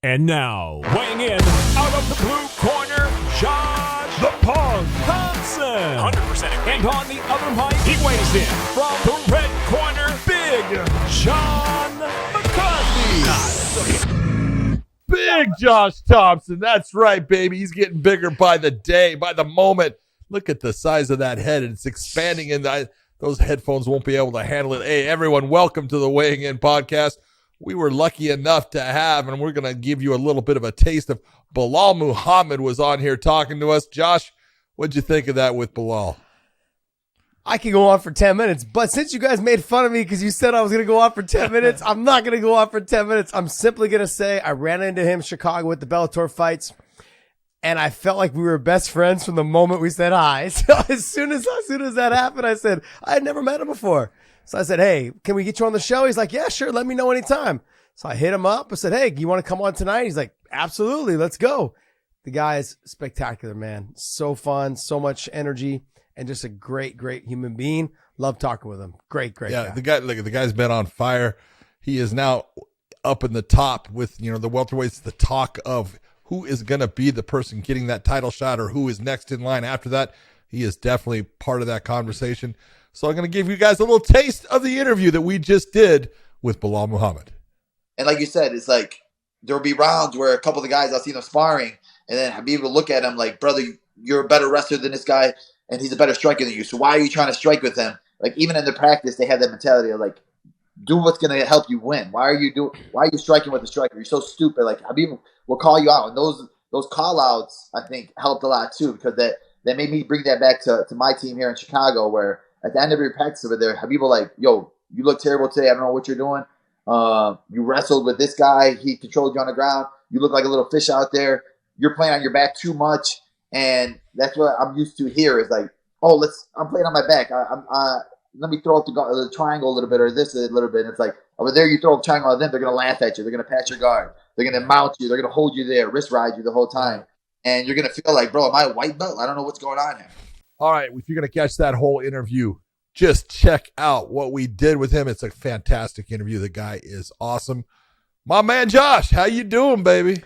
And now, weighing in out of the blue corner, Josh the Punk Thompson. 100%. And on the other mic, he weighs in from the red corner, Big John McCarthy. Big Josh Thompson. That's right, baby. He's getting bigger by the day, by the moment. Look at the size of that head. It's expanding, and those headphones won't be able to handle it. Hey, everyone, welcome to the Weighing In podcast. We were lucky enough to have, and we're going to give you a little bit of a taste of Belal Muhammad was on here talking to us. Josh, what'd you think of that with Belal? I could go on for 10 minutes, but since you guys made fun of me because you said I was going to go on for 10 minutes, I'm not going to go on for 10 minutes. I'm simply going to say I ran into him in Chicago with the Bellator fights, and I felt like we were best friends from the moment we said hi. So as soon as that happened, I said, I had never met him before. So I said, hey, can we get you on the show? He's like, yeah, sure. Let me know anytime. So I hit him up. I said, hey, you want to come on tonight? He's like, absolutely. Let's go. The guy is spectacular, man. So fun, so much energy, and just a great, great human being. Love talking with him. Great guy. The guy's been on fire. He is now up in the top with, the welterweights, the talk of who is going to be the person getting that title shot or who is next in line after that. He is definitely part of that conversation. So I'm going to give you guys a little taste of the interview that we just did with Belal Muhammad. And like you said, it's like there'll be rounds where a couple of the guys, I'll see them sparring, and then Habib will look at him like, brother, you're a better wrestler than this guy, and he's a better striker than you. So why are you trying to strike with him? Like, even in the practice, they have that mentality of like, do what's going to help you win. Why are you striking with the striker? You're so stupid. Like, Habib will call you out. And those call outs, I think, helped a lot too, because that made me bring that back to my team here in Chicago, where at the end of your practice over there, Habib will like, yo, you look terrible today. I don't know what you're doing. You wrestled with this guy. He controlled you on the ground. You look like a little fish out there. You're playing on your back too much. And that's what I'm used to here is like, I'm playing on my back. Let me throw up the triangle a little bit or this a little bit. And it's like, over there you throw a triangle at them, they're going to laugh at you. They're going to pat your guard. They're going to mount you. They're going to hold you there, wrist ride you the whole time. And you're going to feel like, bro, am I a white belt? I don't know what's going on here. All right, if you're going to catch that whole interview, just check out what we did with him. It's a fantastic interview. The guy is awesome. My man Josh, how you doing, baby?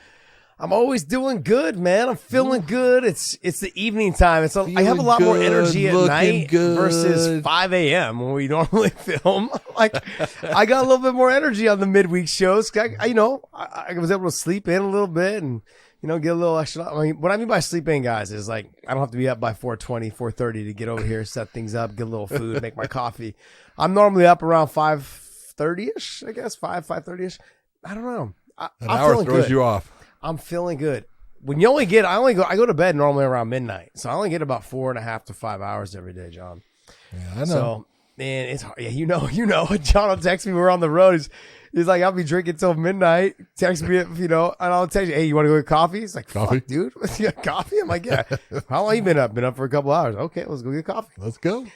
I'm always doing good, man. I'm feeling good. It's the evening time. I have a lot more energy at night versus 5 a.m. when we normally film. Like, I got a little bit more energy on the midweek shows. I was able to sleep in a little bit and get a little extra. I mean, what I mean by sleeping, guys, is like I don't have to be up by 4:20, 4:30 to get over here, set things up, get a little food, make my coffee. I'm normally up around 5:30ish, I guess, 5:30ish. I don't know. An hour throws good. You off. I'm feeling good. When you I go to bed normally around midnight, so I only get about 4.5 to 5 hours every day, John. Yeah, I know. So, man, it's hard. Yeah, you know. John will text me. We're on the road. He's like, I'll be drinking till midnight. Text me, and I'll text you, hey, you want to go get coffee? He's like, coffee? Fuck, dude. You got coffee? I'm like, yeah. How long you been up? Been up for a couple hours. Okay, let's go get coffee. Let's go.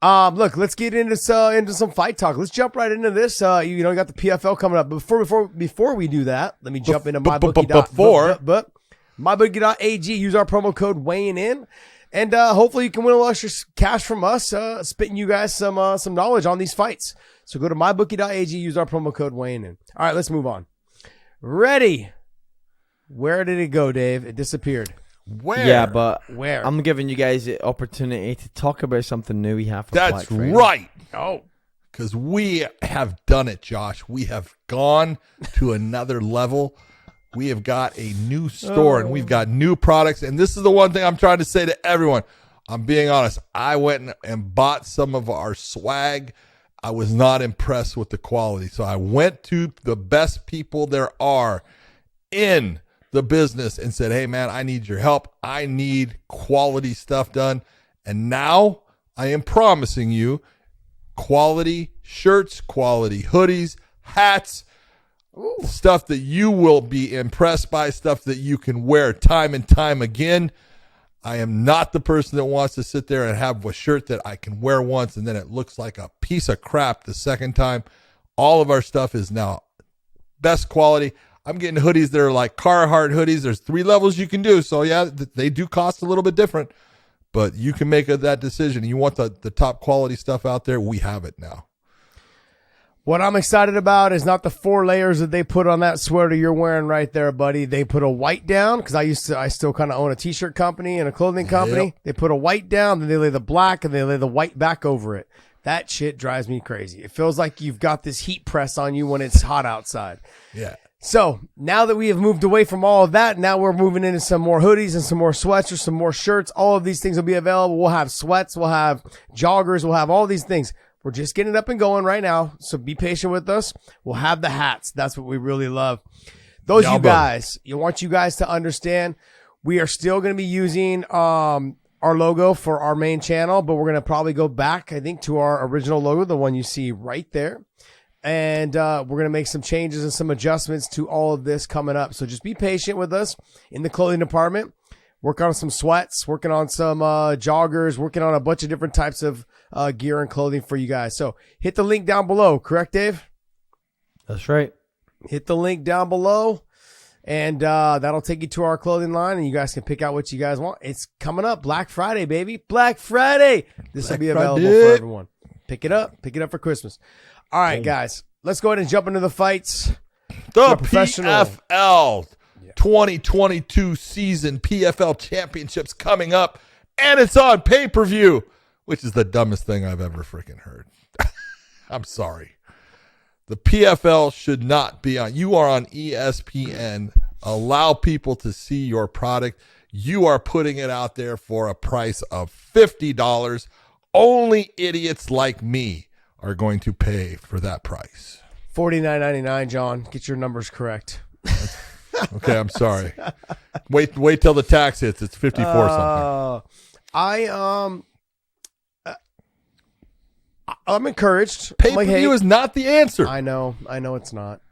Look, let's get into some fight talk. Let's jump right into this. You got the PFL coming up. Before we do that, let me jump into mybookie.ag. Use our promo code weighing in. And hopefully you can win a lot of cash from us, spitting you guys some knowledge on these fights. So go to mybookie.ag, use our promo code weighing in. All right, let's move on. Ready? Where did it go, Dave? It disappeared. Where? Yeah, but where? I'm giving you guys the opportunity to talk about something new we have for That's Black Friday. Right. Oh, because we have done it, Josh. We have gone to another level. We have got a new store and we've got new products. And this is the one thing I'm trying to say to everyone. I'm being honest. I went and bought some of our swag. I was not impressed with the quality. So I went to the best people there are in the business and said, hey, man, I need your help. I need quality stuff done. And now I am promising you quality shirts, quality hoodies, hats, stuff that you will be impressed by, stuff that you can wear time and time again. I am not the person that wants to sit there and have a shirt that I can wear once and then it looks like a piece of crap the second time. All of our stuff is now best quality. I'm getting hoodies that are like Carhartt hoodies. There's 3 levels you can do. So, yeah, they do cost a little bit different, but you can make that decision. You want the top quality stuff out there, we have it now. What I'm excited about is not the 4 layers that they put on that sweater you're wearing right there, buddy. They put a white down because I still kind of own a t-shirt company and a clothing company. Yep. They put a white down, then they lay the black and they lay the white back over it. That shit drives me crazy. It feels like you've got this heat press on you when it's hot outside. Yeah. So now that we have moved away from all of that, now we're moving into some more hoodies and some more sweatshirts, some more shirts. All of these things will be available. We'll have sweats. We'll have joggers. We'll have all these things. We're just getting it up and going right now, so be patient with us. We'll have the hats. That's what we really love. Those you guys, I want you guys to understand, we are still going to be using our logo for our main channel, but we're going to probably go back, I think, to our original logo, the one you see right there. And we're going to make some changes and some adjustments to all of this coming up. So just be patient with us in the clothing department. Working on some sweats, working on some joggers, working on a bunch of different types of gear and clothing for you guys. So hit the link down below. Correct, Dave? That's right. Hit the link down below, and that'll take you to our clothing line, and you guys can pick out what you guys want. It's coming up. Black Friday, baby. Black Friday. This will be available for everyone. Pick it up. Pick it up for Christmas. All right, guys. Let's go ahead and jump into the fights. The PFL 2022 season PFL championships coming up, and it's on pay-per-view, which is the dumbest thing I've ever freaking heard. I'm sorry. The PFL should not be on. You are on ESPN. Allow people to see your product. You are putting it out there for a price of $50. Only idiots like me are going to pay for that price. $49.99, John. Get your numbers correct. Okay, I'm sorry. Wait till the tax hits. It's 54 something. I'm encouraged. Pay-per-view is not the answer. I know it's not.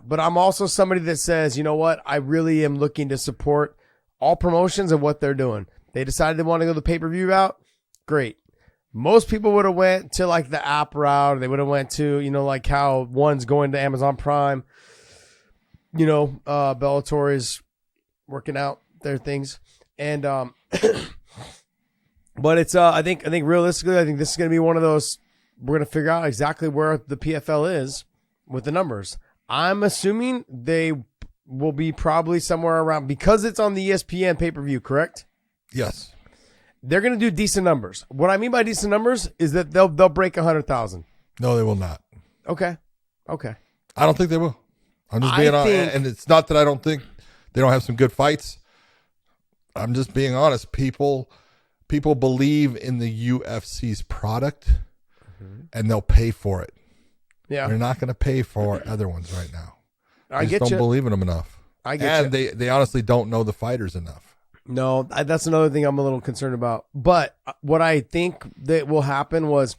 But I'm also somebody that says, you know what? I really am looking to support all promotions and what they're doing. They decided they want to go the pay-per-view route. Great. Most people would have went to like the app route. They would have went to, like how one's going to Amazon Prime. Bellator is working out their things. And, but it's, I think realistically, I think this is going to be one of those, we're going to figure out exactly where the PFL is with the numbers. I'm assuming they will be probably somewhere around, because it's on the ESPN pay-per-view, correct? Yes. They're going to do decent numbers. What I mean by decent numbers is that they'll break 100,000. No, they will not. Okay. I don't think they will. I'm just being honest, and it's not that I don't think they don't have some good fights. I'm just being honest. People believe in the UFC's product, and they'll pay for it. Yeah, they're not going to pay for other ones right now. I just don't believe in them enough. I get you. And they honestly don't know the fighters enough. No, that's another thing I'm a little concerned about. But what I think that will happen was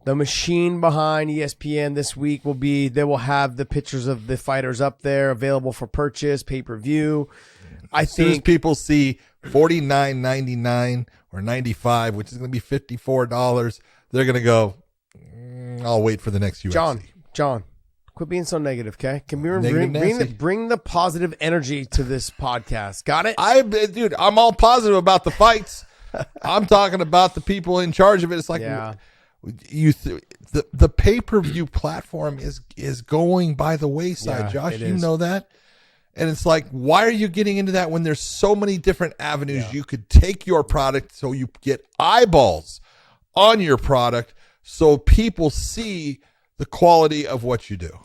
the machine behind ESPN this week will be, they will have the pictures of the fighters up there available for purchase, pay-per-view. As soon as people see $49.99 or $95, which is going to be $54, they're going to go, I'll wait for the next UFC. John, quit being so negative, okay? Can we bring the positive energy to this podcast? Got it? Dude, I'm all positive about the fights. I'm talking about the people in charge of it. It's like, the pay-per-view platform is going by the wayside, Josh. You know that? And it's like, why are you getting into that when there's so many different avenues you could take your product so you get eyeballs on your product so people see the quality of what you do?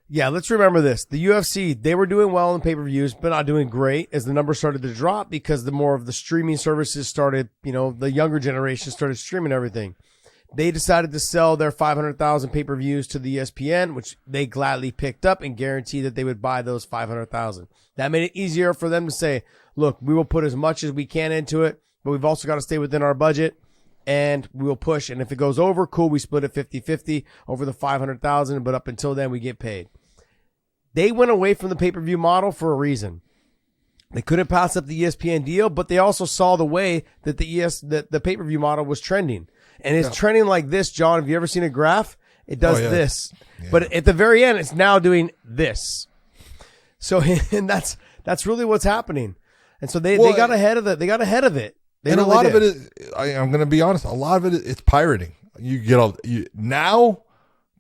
Yeah, let's remember this. The UFC, they were doing well in pay-per-views, but not doing great as the numbers started to drop because the more of the streaming services started, the younger generation started streaming everything. They decided to sell their 500,000 pay-per-views to the ESPN, which they gladly picked up and guaranteed that they would buy those 500,000. That made it easier for them to say, look, we will put as much as we can into it, but we've also got to stay within our budget, and we will push. And if it goes over, cool, we split it 50-50 over the 500,000, but up until then, we get paid. They went away from the pay-per-view model for a reason. They couldn't pass up the ESPN deal, but they also saw the way that the pay-per-view model was trending. And it's trending like this, John. Have you ever seen a graph? It does this. Yeah. But at the very end, it's now doing this. So, and that's really what's happening. And so they got ahead of it. They got ahead of it. And a lot of it is, I'm going to be honest, a lot of it is pirating. You get now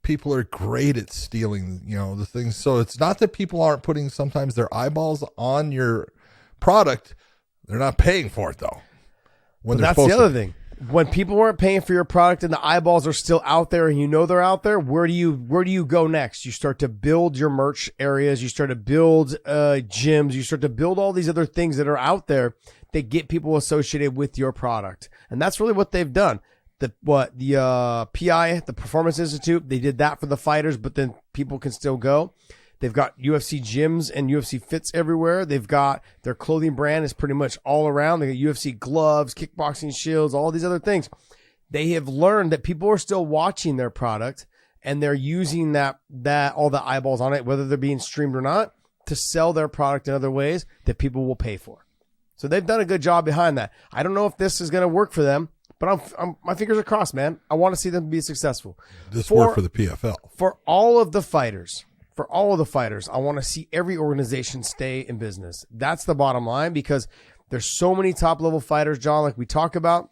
people are great at stealing, the things. So it's not that people aren't putting sometimes their eyeballs on your product. They're not paying for it though. But that's the other thing. When people weren't paying for your product and the eyeballs are still out there and they're out there, where do you go next? You start to build your merch areas. You start to build gyms. You start to build all these other things that are out there that get people associated with your product. And that's really what they've done. The PI, the Performance Institute, they did that for the fighters, but then people can still go. They've got UFC gyms and UFC fits everywhere. They've got their clothing brand is pretty much all around. They got UFC gloves, kickboxing shields, all these other things. They have learned that people are still watching their product and they're using that all the eyeballs on it, whether they're being streamed or not, to sell their product in other ways that people will pay for. So they've done a good job behind that. I don't know if this is going to work for them, but my fingers are crossed, man. I want to see them be successful. This worked for the PFL. For all of the fighters, I want to see every organization stay in business. That's the bottom line, because there's so many top-level fighters, John, like we talk about,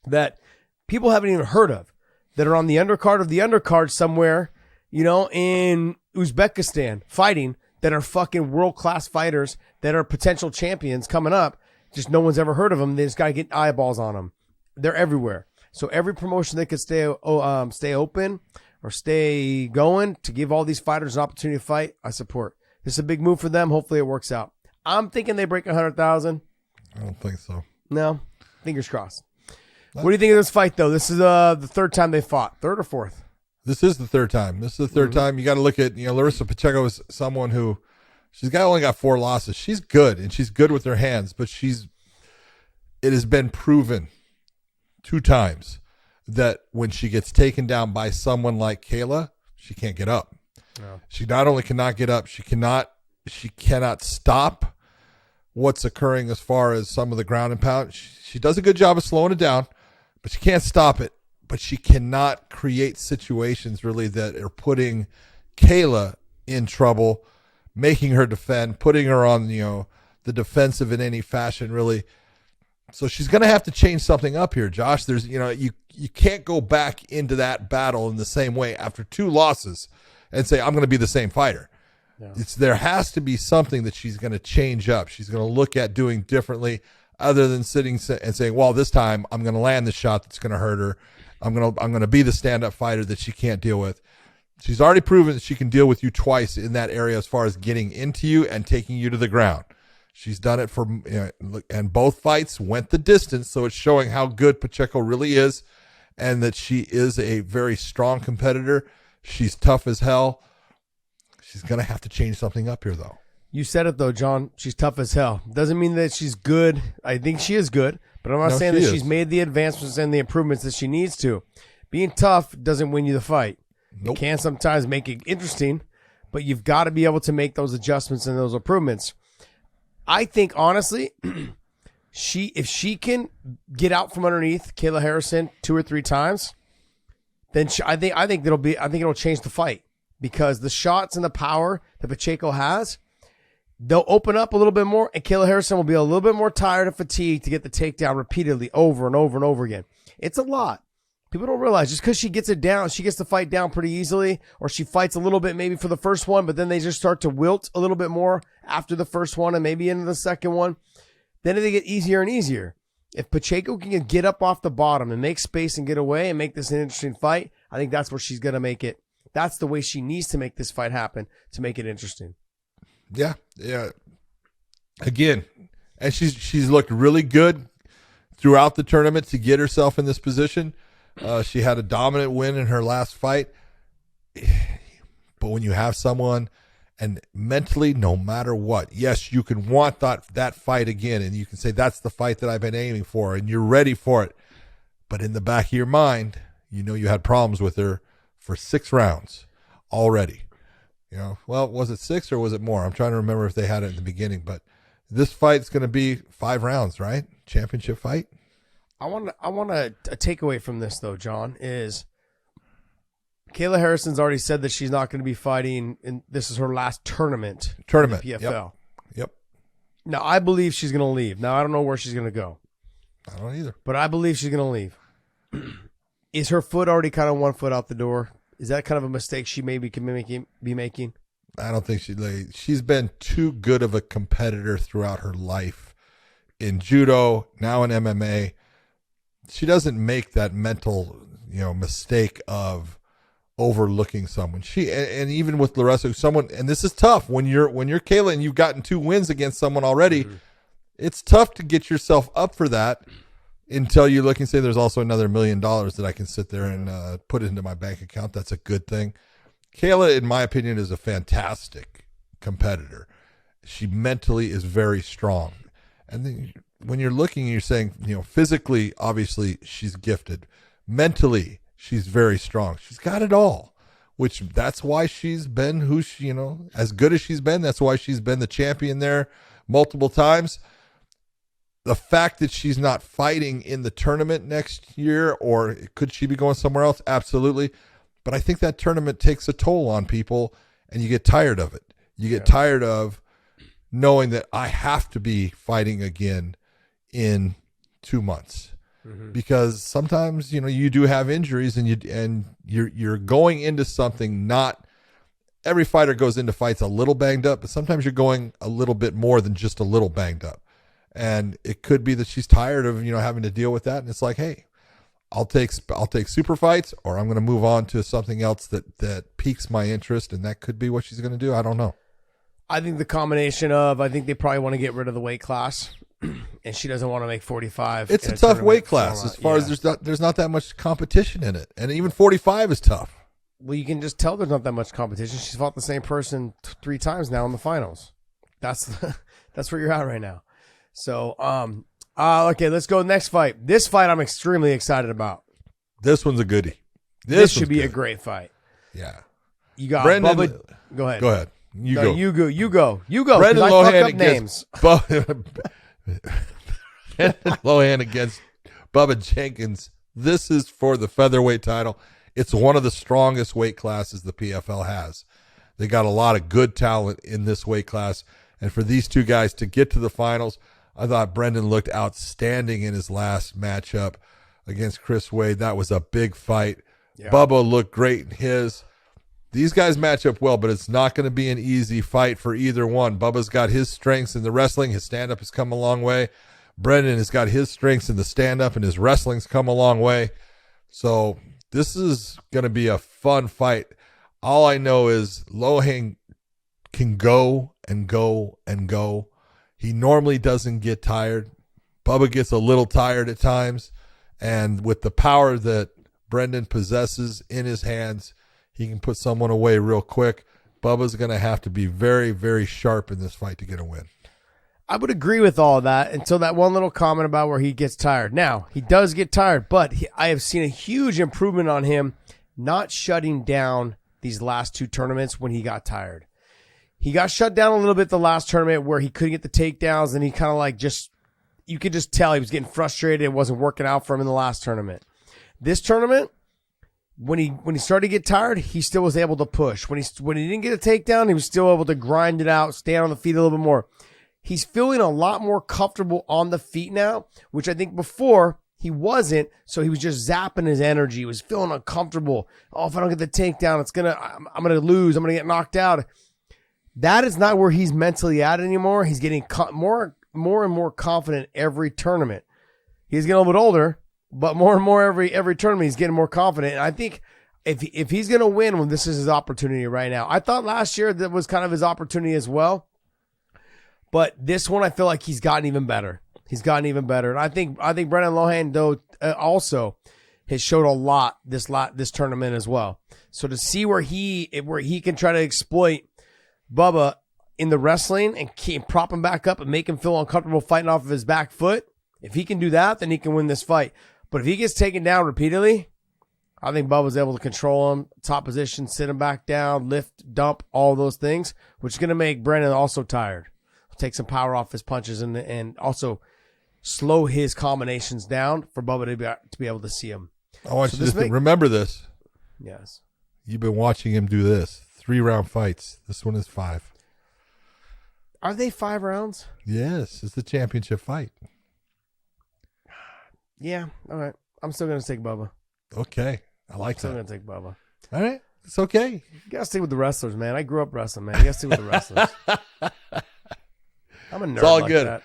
that people haven't even heard of, that are on the undercard of the undercard somewhere, in Uzbekistan fighting, that are fucking world-class fighters that are potential champions coming up. Just no one's ever heard of them. They just got to get eyeballs on them. They're everywhere. So every promotion that could stay open or stay going to give all these fighters an opportunity to fight, I support. This is a big move for them. Hopefully it works out. I'm thinking they break 100,000. I don't think so. No, fingers crossed. What do you think of this fight, though? This is the third time they fought. Third or fourth? This is the third time. Time. You got to look at, Larissa Pacheco is someone who, only got 4 losses. She's good, and she's good with her hands, but it has been proven 2 times that when she gets taken down by someone like Kayla, she can't get up. No. She not only cannot get up, she cannot stop what's occurring as far as some of the ground and pound. She does a good job of slowing it down, but she can't stop it. But she cannot create situations really that are putting Kayla in trouble, making her defend, putting her on, the defensive in any fashion, really. So she's going to have to change something up here, Josh. There's, you can't go back into that battle in the same way after 2 losses and say, I'm going to be the same fighter. Yeah. There has to be something that she's going to change up. She's going to look at doing differently other than sitting and saying, well, this time I'm going to land the shot that's going to hurt her. I'm going to be the stand-up fighter that she can't deal with. She's already proven that she can deal with you twice in that area as far as getting into you and taking you to the ground. She's done it for, and both fights went the distance, so it's showing how good Pacheco really is and that she is a very strong competitor. She's tough as hell. She's going to have to change something up here, though. You said it, though, John. She's tough as hell. Doesn't mean that she's good. I think she is good, but I'm not saying that she's made the advancements and the improvements that she needs to. Being tough doesn't win you the fight. Nope. It can sometimes make it interesting, but you've got to be able to make those adjustments and those improvements. I think, honestly, if she can get out from underneath Kayla Harrison 2 or 3 times, then I think it'll change the fight, because the shots and the power that Pacheco has, they'll open up a little bit more, and Kayla Harrison will be a little bit more tired and fatigued to get the takedown repeatedly over and over and over again. It's a lot. People don't realize just because she gets it down, she gets the fight down pretty easily, or she fights a little bit maybe for the first one, but then they just start to wilt a little bit more after the first one and maybe into the second one. Then they get easier and easier. If Pacheco can get up off the bottom and make space and get away and make this an interesting fight, I think that's where she's going to make it. That's the way she needs to make this fight happen to make it interesting. Yeah. Again, and she's looked really good throughout the tournament to get herself in this position. She had a dominant win in her last fight. But when you have someone, and mentally, no matter what, yes, you can want that fight again, and you can say, that's the fight that I've been aiming for, and you're ready for it. But in the back of your mind, you had problems with her for 6 rounds already. Well, was it 6 or was it more? I'm trying to remember if they had it in the beginning, but this fight's going to be 5 rounds, right? Championship fight. I want a takeaway from this, though, John, is Kayla Harrison's already said that she's not going to be fighting, and this is her last tournament in the PFL. Yep. Now, I believe she's going to leave. Now, I don't know where she's going to go. I don't either. But I believe she's going to leave. Is her foot already kind of 1 foot out the door? Is that kind of a mistake she maybe can be making? I don't think she's been too good of a competitor throughout her life in judo, now in MMA. She doesn't make that mental, mistake of overlooking someone. And even with Larissa, and this is tough when you're Kayla and you've gotten 2 wins against someone already. Mm-hmm. It's tough to get yourself up for that until you look and say, there's also another $1 million that I can sit there and put into my bank account. That's a good thing. Kayla, in my opinion, is a fantastic competitor. She mentally is very strong. And then when you're looking, you're saying, physically, obviously, she's gifted. Mentally, she's very strong. She's got it all, which that's why she's been who she, as good as she's been. That's why she's been the champion there multiple times. The fact that she's not fighting in the tournament next year, or could she be going somewhere else? Absolutely. But I think that tournament takes a toll on people, and you get tired of it. You get tired of knowing that I have to be fighting again in 2 months. Mm-hmm. Because sometimes, you do have injuries, and you're going into something. Not every fighter goes into fights a little banged up, but sometimes you're going a little bit more than just a little banged up. And it could be that she's tired of, having to deal with that. And it's like, hey, I'll take super fights, or I'm going to move on to something else that piques my interest. And that could be what she's going to do. I don't know. I think the combination of, I think they probably want to get rid of the weight class, and she doesn't want to make 45. It's a tough weight class as far as there's not that much competition in it. And even 45 is tough. Well, you can just tell there's not that much competition. She's fought the same person 3 times now in the finals. That's where you're at right now. So, okay, let's go next fight. This fight I'm extremely excited about. This one's a goodie. This should be a great fight. Yeah. You got Brendan. Bubba. Go ahead. Go ahead. You go. You go. Brendan Lohan against Lohan against Bubba Jenkins. This is for the featherweight title. It's one of the strongest weight classes the PFL has. They got a lot of good talent in this weight class. And for these two guys to get to the finals, I thought Brendan looked outstanding in his last matchup against Chris Wade. That was a big fight. Yeah. Bubba looked great in his. These guys match up well, but it's not going to be an easy fight for either one. Bubba's got his strengths in the wrestling. His stand-up has come a long way. Brendan has got his strengths in the stand-up, and his wrestling's come a long way. So this is going to be a fun fight. All I know is Lohan can go and go and go. He normally doesn't get tired. Bubba gets a little tired at times. And with the power that Brendan possesses in his hands, he can put someone away real quick. Bubba's going to have to be very, very sharp in this fight to get a win. I would agree with all of that until that one little comment about where he gets tired. Now, he does get tired, but I have seen a huge improvement on him not shutting down these last 2 tournaments when he got tired. He got shut down a little bit the last tournament where he couldn't get the takedowns, and he kind of like you could just tell he was getting frustrated. It wasn't working out for him in the last tournament. This tournament, when he started to get tired, he still was able to push. When he didn't get a takedown, he was still able to grind it out, stay on the feet a little bit more. He's feeling a lot more comfortable on the feet now, which I think before he wasn't. So he was just zapping his energy. He was feeling uncomfortable. Oh, if I don't get the takedown, I'm gonna lose. I'm gonna get knocked out. That is not where he's mentally at anymore. He's getting more and more confident every tournament. He's getting a little bit older, but more and more every tournament he's getting more confident. And I think if he's going to win, well, this is his opportunity right now. I thought last year that was kind of his opportunity as well. But this one, I feel like he's gotten even better. He's gotten even better. And I think Brendan Lohan, though, also has showed a lot this tournament as well. So to see where he can try to exploit Bubba in the wrestling and prop him back up and make him feel uncomfortable fighting off of his back foot, if he can do that, then he can win this fight. But if he gets taken down repeatedly, I think Bubba's able to control him, top position, sit him back down, lift, dump, all those things, which is going to make Brendan also tired. Take some power off his punches and also slow his combinations down for Bubba to be able to see him. I want you to remember this. Yes. You've been watching him do this. 3-round fights. This one is 5. Are they 5 rounds? Yes, it's the championship fight. Yeah, all right. I'm still going to take Bubba. Okay, I like that. I'm still going to take Bubba. All right. It's okay. You gotta stay with the wrestlers, man. I grew up wrestling, man. You gotta stay with the wrestlers. I'm a nerd. It's all like good. That.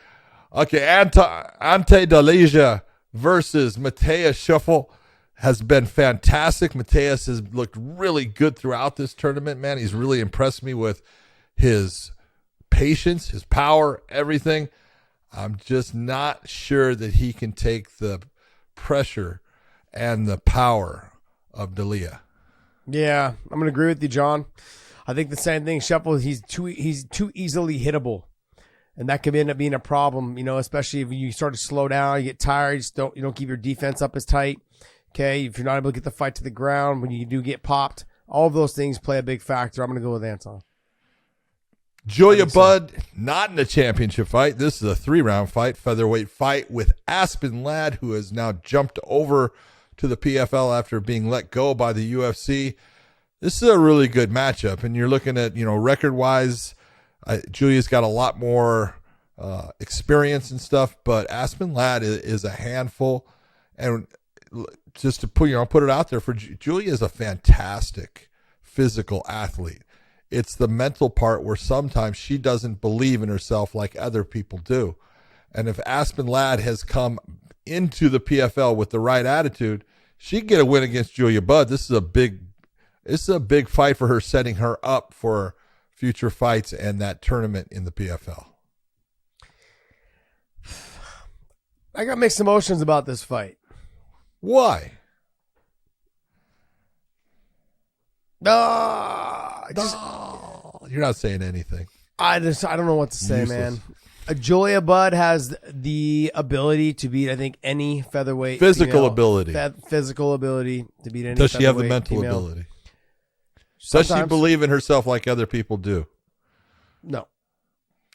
Okay, Ante Dalija versus Mateus Shuffle has been fantastic. Mateus has looked really good throughout this tournament, man. He's really impressed me with his patience, his power, everything. I'm just not sure that he can take the pressure and the power of Dalia. Yeah, I'm gonna agree with you, John. I think the same thing. Shuffle, he's too easily hittable, and that could end up being a problem. Especially if you start to slow down, you get tired, you don't keep your defense up as tight. Okay, if you're not able to get the fight to the ground when you do get popped, all of those things play a big factor. I'm gonna go with Anton. Julia Budd, not in a championship fight. This is a 3-round fight, featherweight fight with Aspen Ladd, who has now jumped over to the PFL after being let go by the UFC. This is a really good matchup, and you're looking at, record-wise, Julia's got a lot more experience and stuff, but Aspen Ladd is a handful, and just to put it out there, for Julia is a fantastic physical athlete. It's the mental part where sometimes she doesn't believe in herself like other people do. And if Aspen Ladd has come into the PFL with the right attitude, she can get a win against Julia Budd. This is a big fight for her, setting her up for future fights and that tournament in the PFL. I got mixed emotions about this fight. Why? You're not saying anything. I don't know what to say, Useless. man. Julia Budd has the ability to beat, I think, any featherweight. Physical ability. Physical ability to beat any Does she have the featherweight mental female. ability? Does she Sometimes. believe in herself like other people do? No.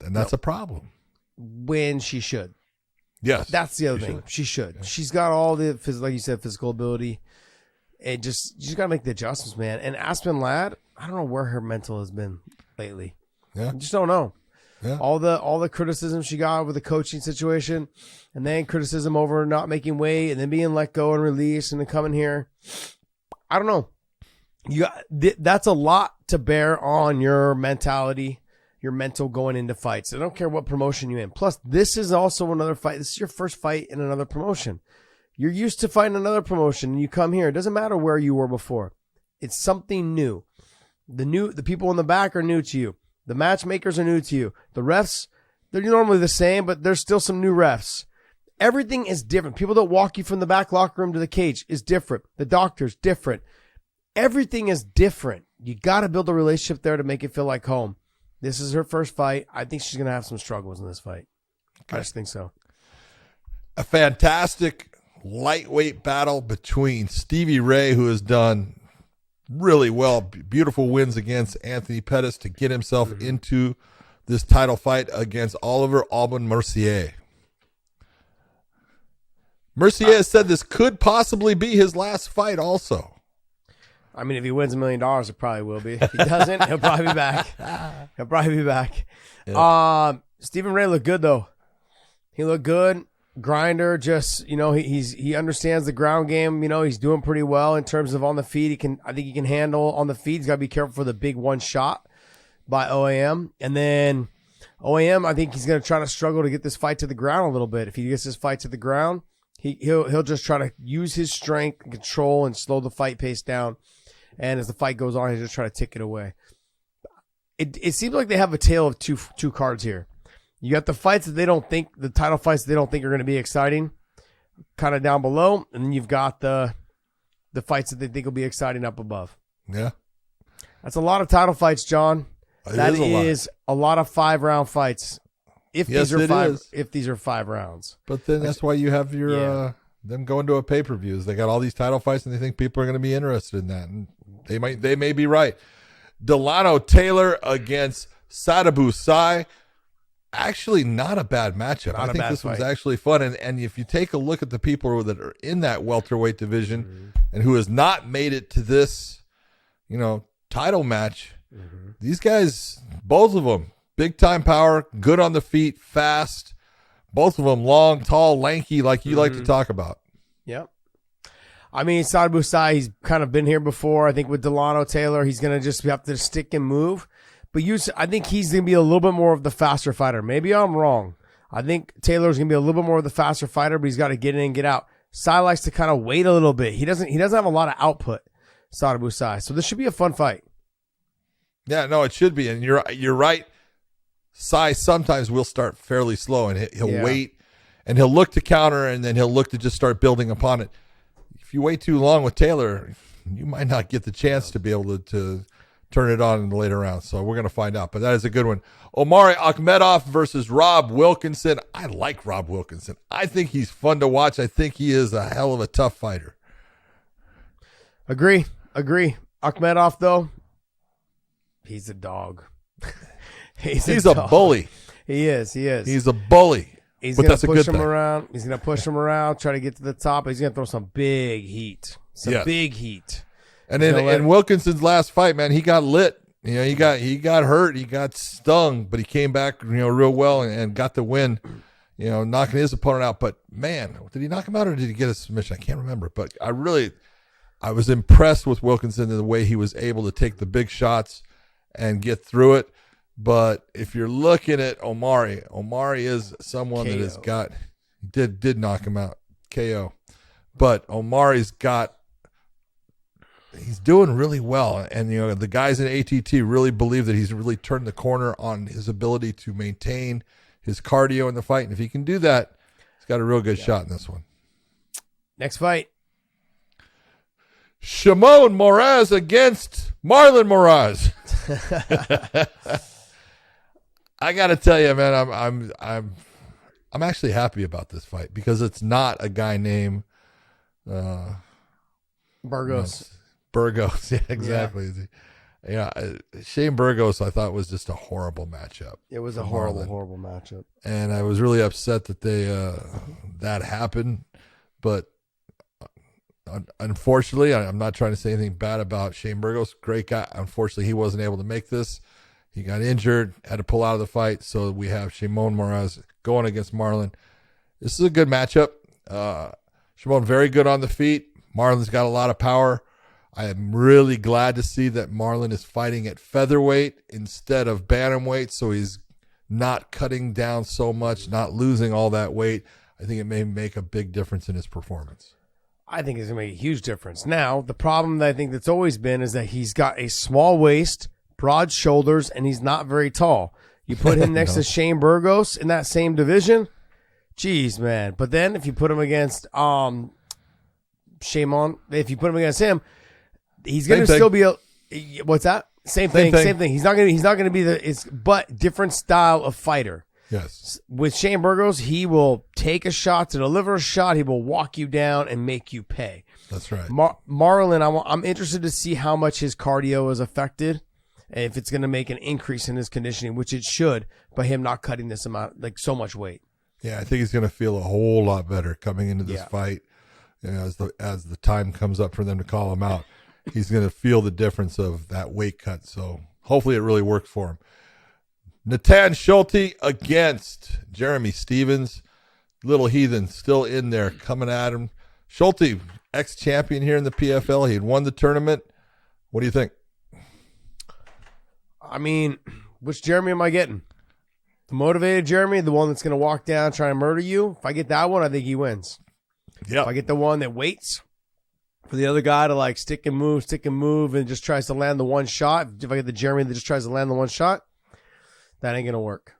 And that's a problem. When she should. Yes. That's the other thing. She should. Yeah. She's got all the, like you said, physical ability. You just got to make the adjustments, man. And Aspen Ladd, I don't know where her mental has been lately. Yeah. I just don't know. Yeah. All the criticism she got over the coaching situation, and then criticism over not making weight, and then being let go and released, and then coming here. I don't know. That's a lot to bear on your mentality, your mental going into fights. I don't care what promotion you're in. Plus, this is also another fight. This is your first fight in another promotion. You're used to fighting another promotion, and you come here. It doesn't matter where you were before. It's something new. The people in the back are new to you. The matchmakers are new to you. The refs, they're normally the same, but there's still some new refs. Everything is different. People that walk you from the back locker room to the cage is different. The doctor's different. Everything is different. You got to build a relationship there to make it feel like home. This is her first fight. I think she's going to have some struggles in this fight. Okay. I just think so. A fantastic lightweight battle between Stevie Ray, who has done really well, beautiful wins against Anthony Pettis to get himself into this title fight against Oliver Alban Mercier. Mercier said this could possibly be his last fight also. I mean, if he wins $1 million, it probably will be. If he doesn't, he'll probably be back. Yeah. Stephen Ray looked good, though. He looked good. Grinder, just, he understands the ground game. He's doing pretty well in terms of on the feet. I think he can handle on the feet. He's got to be careful for the big one shot by OAM. And then OAM, I think he's going to try to struggle to get this fight to the ground a little bit. If he gets this fight to the ground, he'll just try to use his strength and control and slow the fight pace down. And as the fight goes on, he'll just try to tick it away. It seems like they have a tale of two cards here. You got the fights that the title fights they don't think are going to be exciting, kind of down below, and then you've got the fights that they think will be exciting up above. Yeah. That's a lot of title fights, John. That is a lot of 5-round fights. If Yes, these are it five, is. if these are 5 rounds. But then that's why you have your them going to a pay-per-views. They got all these title fights, and they think people are going to be interested in that, and they may be right. Delano Taylor against Sadabu Sai. Actually, not a bad matchup. I think this one's actually fun. And if you take a look at the people that are in that welterweight division and who has not made it to this, title match, these guys, both of them, big time power, good on the feet, fast. Both of them long, tall, lanky, like you like to talk about. Yep. I mean, Saad Boussaï, he's kind of been here before. I think with Delano Taylor, he's going to just have to stick and move. But I think he's going to be a little bit more of the faster fighter. Maybe I'm wrong. I think Taylor's going to be a little bit more of the faster fighter, but he's got to get in and get out. Sai likes to kind of wait a little bit. He doesn't have a lot of output, Saad Boussaï. So this should be a fun fight. Yeah, no, it should be. And you're right. Sai sometimes will start fairly slow, and he'll wait, and he'll look to counter, and then he'll look to just start building upon it. If you wait too long with Taylor, you might not get the chance to be able to turn it on in the later rounds. So we're going to find out. But that is a good one. Omari Akhmedov versus Rob Wilkinson. I like Rob Wilkinson. I think he's fun to watch. I think he is a hell of a tough fighter. Agree. Akhmedov, though, he's a dog. he's a bully. He is. He's a bully. He's going to push him around. He's going to push him around, try to get to the top. He's going to throw some big heat. Big heat. And then in Wilkinson's last fight, man, he got lit. You know, he got hurt. He got stung, but he came back, real well and got the win, knocking his opponent out. But, man, did he knock him out or did he get a submission? I can't remember. But I was impressed with Wilkinson in the way he was able to take the big shots and get through it. But if you're looking at Omari is someone that has got did knock him out, KO. But Omari's he's doing really well, and the guys in ATT really believe that he's really turned the corner on his ability to maintain his cardio in the fight. And if he can do that, he's got a real good shot in this one. Next fight. Shimon Moraes against Marlon Moraes. I got to tell you, man, I'm actually happy about this fight because it's not a guy named Burgos. Burgos, yeah, exactly. Yeah, Shane Burgos, I thought was just a horrible matchup. It was a horrible matchup, and I was really upset that that happened. But unfortunately, I'm not trying to say anything bad about Shane Burgos. Great guy. Unfortunately, he wasn't able to make this. He got injured, had to pull out of the fight. So we have Shimon Moraes going against Marlon. This is a good matchup. Shimon very good on the feet. Marlon's got a lot of power. I am really glad to see that Marlon is fighting at featherweight instead of bantamweight, so he's not cutting down so much, not losing all that weight. I think it may make a big difference in his performance. I think it's going to make a huge difference. Now, the problem that I think that's always been is that he's got a small waist, broad shoulders, and he's not very tall. You put him next to Shane Burgos in that same division, geez, man. But then if you put him against Shimon, if you put him against him, he's going to still be what's that? Same thing. He's not going to be but different style of fighter. Yes. With Shane Burgos, he will take a shot to deliver a shot. He will walk you down and make you pay. That's right. Marlon, I'm interested to see how much his cardio is affected and if it's going to make an increase in his conditioning, which it should, by him not cutting this amount, like so much weight. Yeah, I think he's going to feel a whole lot better coming into this fight. As the time comes up for them to call him out. He's going to feel the difference of that weight cut. So hopefully it really works for him. Natan Schulte against Jeremy Stevens. Little Heathen still in there coming at him. Schulte, ex-champion here in the PFL. He had won the tournament. What do you think? I mean, which Jeremy am I getting? The motivated Jeremy, the one that's going to walk down trying to murder you? If I get that one, I think he wins. Yeah. If I get the one that waits for the other guy to like stick and move and just tries to land the one shot, if I get the Jeremy that just tries to land the one shot, that ain't going to work.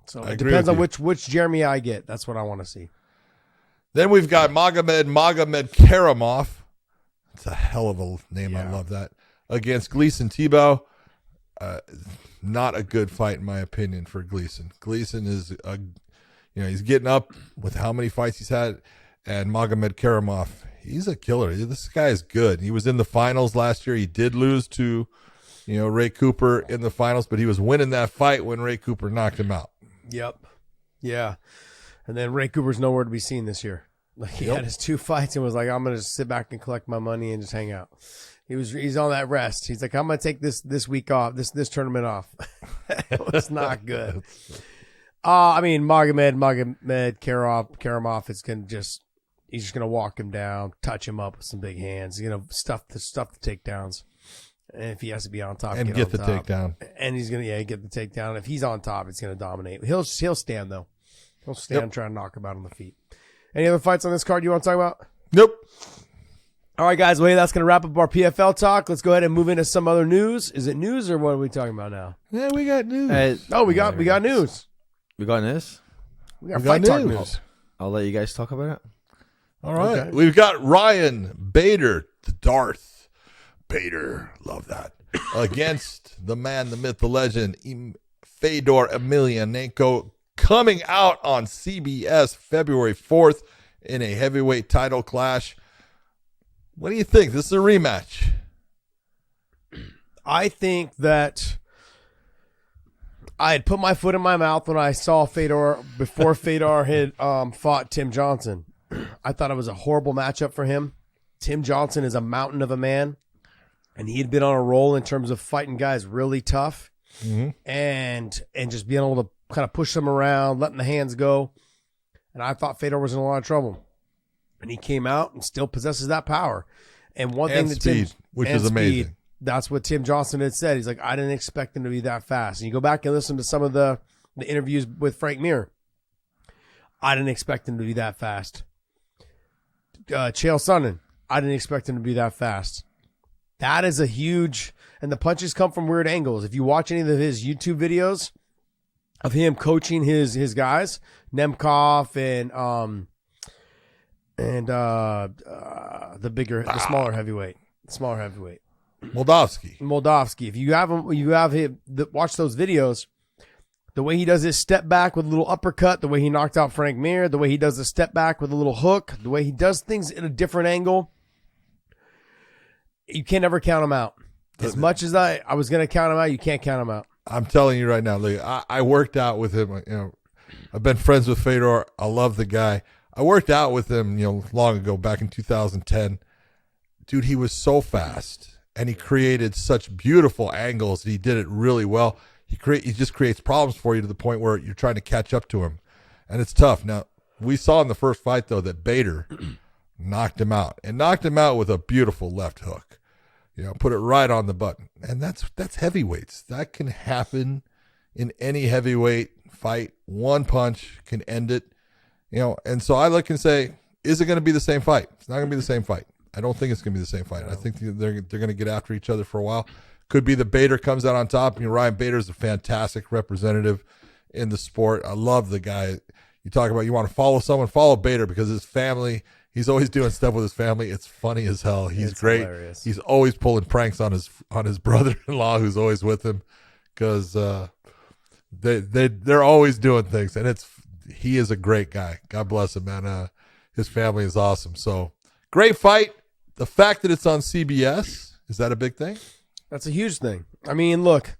So it depends on which Jeremy I get. That's what I want to see. Then we've got Magomed Karamov. It's a hell of a name. Yeah. I love that. Against Gleason Tebow. Not a good fight in my opinion for Gleason. Gleason is he's getting up with how many fights he's had, and Magomed Karamov, he's a killer. This guy is good. He was in the finals last year. He did lose to, Ray Cooper in the finals, but he was winning that fight when Ray Cooper knocked him out. Yep. Yeah. And then Ray Cooper's nowhere to be seen this year. Like he had his 2 fights and was like, I'm going to just sit back and collect my money and just hang out. He's on that rest. He's like, I'm going to take this week off, this tournament off. It was not good. I mean, Magomed Karamov is going to just He's just gonna walk him down, touch him up with some big hands. He's gonna stuff the takedowns. And if he has to be on top, And get the top. takedown. And he's gonna get the takedown. If he's on top, it's gonna dominate. He'll stand though. He'll stand, try to knock him out on the feet. Any other fights on this card you want to talk about? Nope. All right, guys. Well, that's going to wrap up our PFL talk. Let's go ahead and move into some other news. Is it news or what are we talking about now? Yeah, we got news. We got news. We got news. We got We got fight talk news. news. I'll let you guys talk about it. All right. Okay. We've got Ryan Bader, the Darth Bader. Love that. Against the man, the myth, the legend, Fedor Emelianenko, coming out on CBS February 4th in a heavyweight title clash. What do you think? This is a rematch. I think that I had put my foot in my mouth when I saw Fedor before Fedor had fought Tim Johnson. I thought it was a horrible matchup for him. Tim Johnson is a mountain of a man, and he had been on a roll in terms of fighting guys really tough, and just being able to kind of push them around, letting the hands go. And I thought Fedor was in a lot of trouble. And he came out and still possesses that power. And one thing that speed, which is amazing. That's what Tim Johnson had said. He's like, I didn't expect him to be that fast. And you go back and listen to some of the interviews with Frank Mir. I didn't expect him to be that fast. Chael Sonnen, I didn't expect him to be that fast. That is a huge, and the punches come from weird angles. If you watch any of his YouTube videos of him coaching his guys, Nemkov and the smaller heavyweight. Moldavsky. If you have him, watch those videos. The way he does his step back with a little uppercut, the way he knocked out Frank Mir, the way he does the step back with a little hook, the way he does things in a different angle, you can't ever count him out. As much as I was going to count him out, you can't count him out. I'm telling you right now, Lee, I worked out with him. You know, I've been friends with Fedor. I love the guy. I worked out with him, long ago, back in 2010. Dude, he was so fast, and he created such beautiful angles. He did it really well. He just creates problems for you to the point where you're trying to catch up to him, and it's tough. Now, we saw in the first fight, though, that Bader knocked him out with a beautiful left hook. Put it right on the button. And that's heavyweights. That can happen in any heavyweight fight. One punch can end it. And so I look and say, is it going to be the same fight? It's not going to be the same fight. I don't think it's going to be the same fight. I think they're going to get after each other for a while. Could be the Bader comes out on top. Ryan Bader is a fantastic representative in the sport. I love the guy. You talk about you want to follow someone, follow Bader, because his family, he's always doing stuff with his family. It's funny as hell. He's great. Hilarious. He's always pulling pranks on his brother-in-law who's always with him, because they're always doing things, and he is a great guy. God bless him, man. His family is awesome. So great fight. The fact that it's on CBS, is that a big thing? That's a huge thing. I mean, look,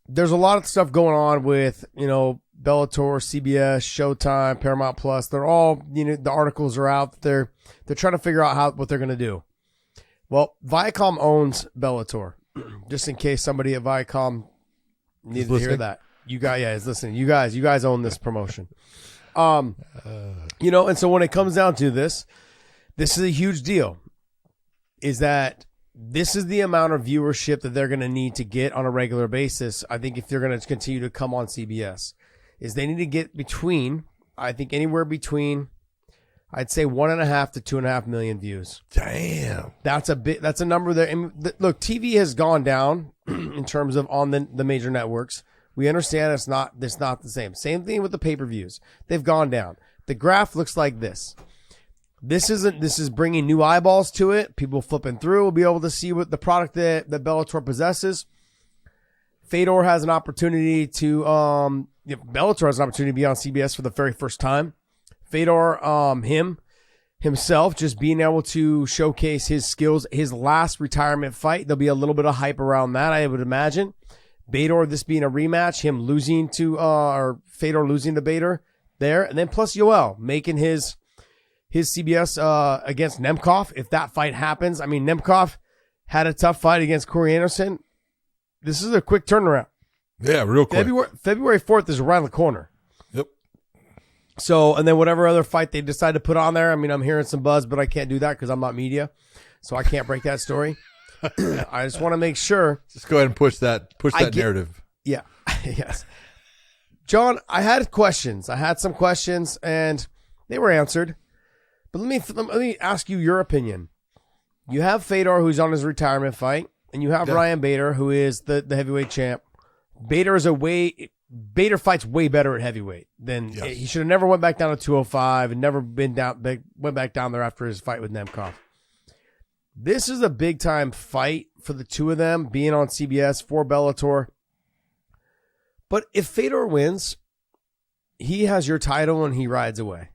there's a lot of stuff going on with, Bellator, CBS, Showtime, Paramount Plus. They're all, the articles are out. They're trying to figure out what they're going to do. Well, Viacom owns Bellator. Just in case somebody at Viacom needed to hear that. You guys, is listening. You guys own this promotion. And so when it comes down to this is a huge deal. Is that this is the amount of viewership that they're going to need to get on a regular basis. I think if they're going to continue to come on CBS, is they need to get anywhere between, I'd say 1.5 to 2.5 million views. Damn. That's a number there. And look, TV has gone down in terms of on the major networks. We understand it's not the same. Same thing with the pay-per-views. They've gone down. The graph looks like this. This is bringing new eyeballs to it. People flipping through will be able to see what the product that Bellator possesses. Fedor has an opportunity to Bellator has an opportunity to be on CBS for the very first time. Fedor, himself, just being able to showcase his skills. His last retirement fight, there'll be a little bit of hype around that, I would imagine. Bader, this being a rematch, him losing to or Fedor losing to Bader there, and then plus Yoel making his CBS against Nemkov. If that fight happens, I mean, Nemkov had a tough fight against Corey Anderson. This is a quick turnaround. Yeah, real quick. February 4th is around the corner. Yep. So, and then whatever other fight they decide to put on there, I mean, I'm hearing some buzz, but I can't do that because I'm not media. So I can't break that story. I just want to make sure. Just go ahead and push that narrative. Yeah. Yes. John, I had questions. I had some questions and they were answered. But let me ask you your opinion. You have Fedor, who's on his retirement fight, and you have Ryan Bader, who is the heavyweight champ. Bader fights way better at heavyweight than he should have never went back down to 205 and never went back down there after his fight with Nemkov. This is a big time fight for the two of them being on CBS for Bellator. But if Fedor wins, he has your title and he rides away.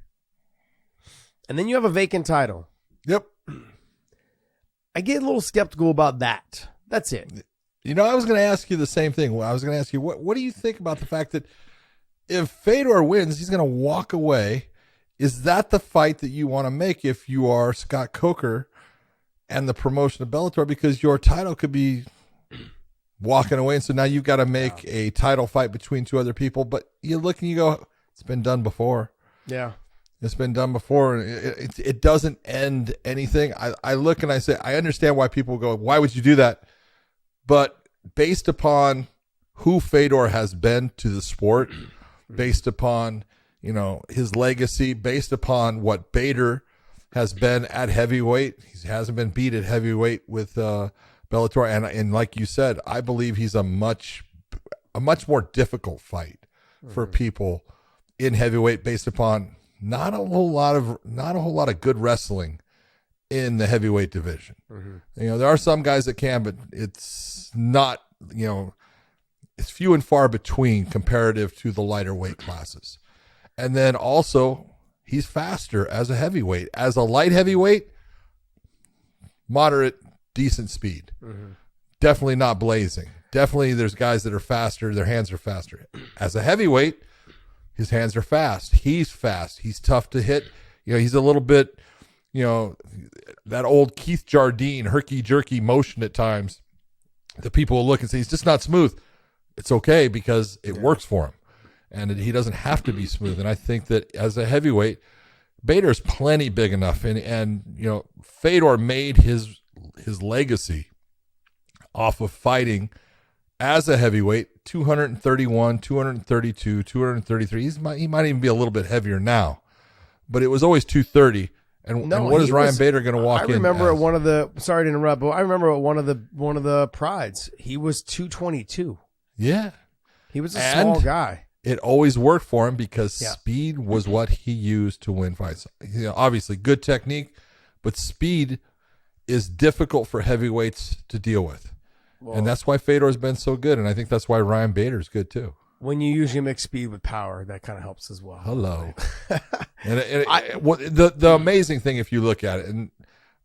And then you have a vacant title. Yep. I get a little skeptical about that. That's it. You know, I was going to ask you the same thing. I was going to ask you, what do you think about the fact that if Fedor wins, he's going to walk away? Is that the fight that you want to make if you are Scott Coker and the promotion of Bellator? Because your title could be walking away. And so now you've got to make a title fight between two other people. But you look and you go, it's been done before. Yeah. It's been done before. It doesn't end anything. I look and I say, I understand why people go, why would you do that? But based upon who Fedor has been to the sport, based upon, you know, his legacy, based upon what Bader has been at heavyweight, he hasn't been beat at heavyweight with Bellator. And like you said, I believe he's a much more difficult fight for people in heavyweight based upon not a whole lot of good wrestling in the heavyweight division. You know, there are some guys that can, but it's not, you know, it's few and far between comparative to the lighter weight classes. And then also he's faster as a heavyweight. As a light heavyweight, moderate, decent speed. Definitely not blazing. Definitely there's guys that are faster. Their hands are faster. As a heavyweight, his hands are fast. He's fast. He's tough to hit. You know, he's a little bit, you know, that old Keith Jardine herky-jerky motion at times. The people will look and say, he's just not smooth. It's okay because it works for him. And he doesn't have to be smooth. And I think that as a heavyweight, Bader's plenty big enough. And you know, Fedor made his legacy off of fighting as a heavyweight, 231, 232, 233. He might even be a little bit heavier now. But it was always 230. And what is Ryan Bader going to walk in? I remember at one of the, sorry to interrupt, but I remember at one of the prides, he was 222. Yeah. He was a small guy. It always worked for him because speed was what he used to win fights. You know, obviously good technique, but speed is difficult for heavyweights to deal with. Well, and that's why Fedor's been so good. And I think that's why Ryan Bader's good too. When you usually mix speed with power, that kind of helps as well. Hello. The amazing thing, if you look at it, and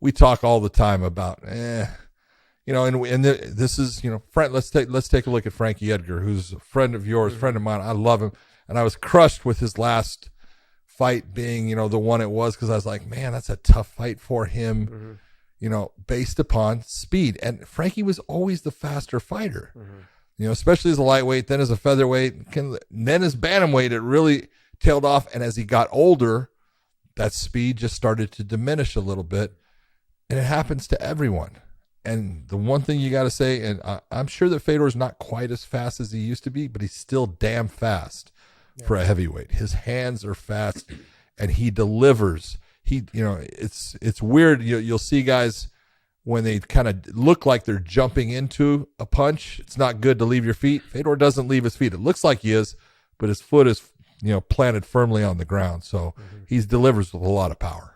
we talk all the time about, you know, and this is, you know, let's take a look at Frankie Edgar, who's a friend of yours, friend of mine. I love him, and I was crushed with his last fight being, you know, the one it was, because I was like, man, that's a tough fight for him, you know, based upon speed. And Frankie was always the faster fighter. You know, especially as a lightweight, then as a featherweight, then as bantamweight, it really tailed off. And as he got older, that speed just started to diminish a little bit. And it happens to everyone. And the one thing you got to say, and I'm sure that Fedor's not quite as fast as he used to be, but he's still damn fast for a heavyweight. His hands are fast, and he delivers. You know, it's weird. You'll see guys when they kind of look like they're jumping into a punch. It's not good to leave your feet. Fedor doesn't leave his feet. It looks like he is, but his foot is, you know, planted firmly on the ground. So he delivers with a lot of power.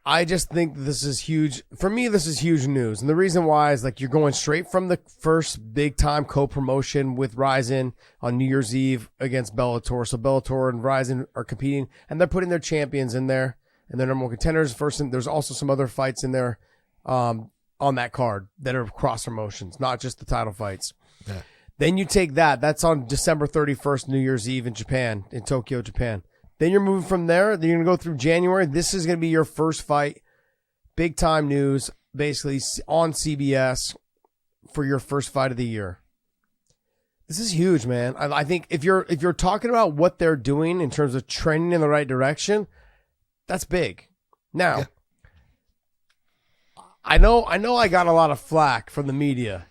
I just think this is huge. For me, this is huge news. And the reason why is, like, you're going straight from the first big time co-promotion with Rizin on New Year's Eve against Bellator. So Bellator and Rizin are competing, and they're putting their champions in there and their number one contenders first. And there's also some other fights in there on that card that are cross promotions, not just the title fights. Yeah. Then you take that's on December 31st, New Year's Eve in Japan, in Tokyo, Japan. Then you're moving from there. Then you're going to go through January. This is going to be your first fight. Big time news, basically on CBS for your first fight of the year. This is huge, man. I think if you're talking about what they're doing in terms of trending in the right direction, that's big. Now, I know I got a lot of flack from the media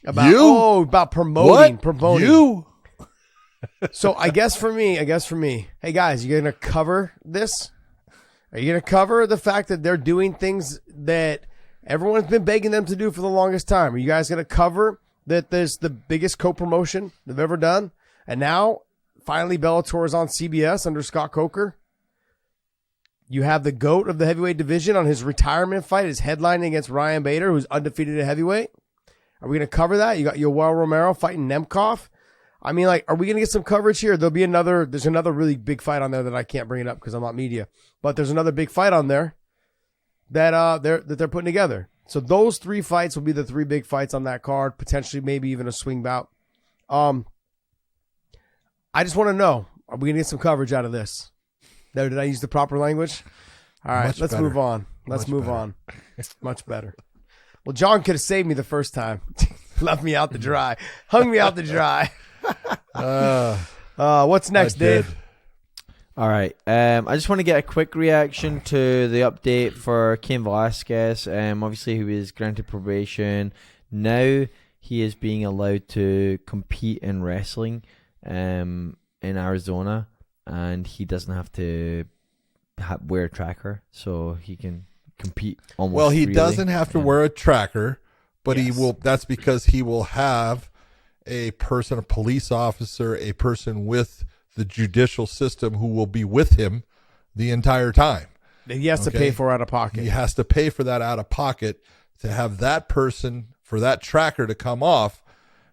about promoting. You? So I guess for me, hey guys, you gonna cover this? Are you gonna cover the fact that they're doing things that everyone's been begging them to do for the longest time? Are you guys gonna cover that there's the biggest co-promotion they've ever done? And now, finally, Bellator is on CBS under Scott Coker. You have the GOAT of the heavyweight division on his retirement fight, his headlining against Ryan Bader, who's undefeated at heavyweight. Are we going to cover that? You got Yoel Romero fighting Nemkov. I mean, like, are we going to get some coverage here? There's another really big fight on there that I can't bring it up because I'm not media, but there's another big fight on there that they're putting together. So those 3 fights will be the 3 big fights on that card, potentially maybe even a swing bout. I just want to know, are we going to get some coverage out of this? Did I use the proper language? All right, let's move on. Let's move on. Much better. Well, John could have saved me the first time. Left me out to dry. Hung me out to dry. What's next, Dave? All right. I just want to get a quick reaction to the update for Cain Velasquez. Obviously, he was granted probation. Now he is being allowed to compete in wrestling in Arizona, and he doesn't have to wear a tracker, so he can compete almost Well, he freely. doesn't have to wear a tracker, but he will. That's because he will have a police officer, a person with the judicial system who will be with him the entire time. He has to pay for out of pocket. He has to pay for that out of pocket to have that person, for that tracker to come off.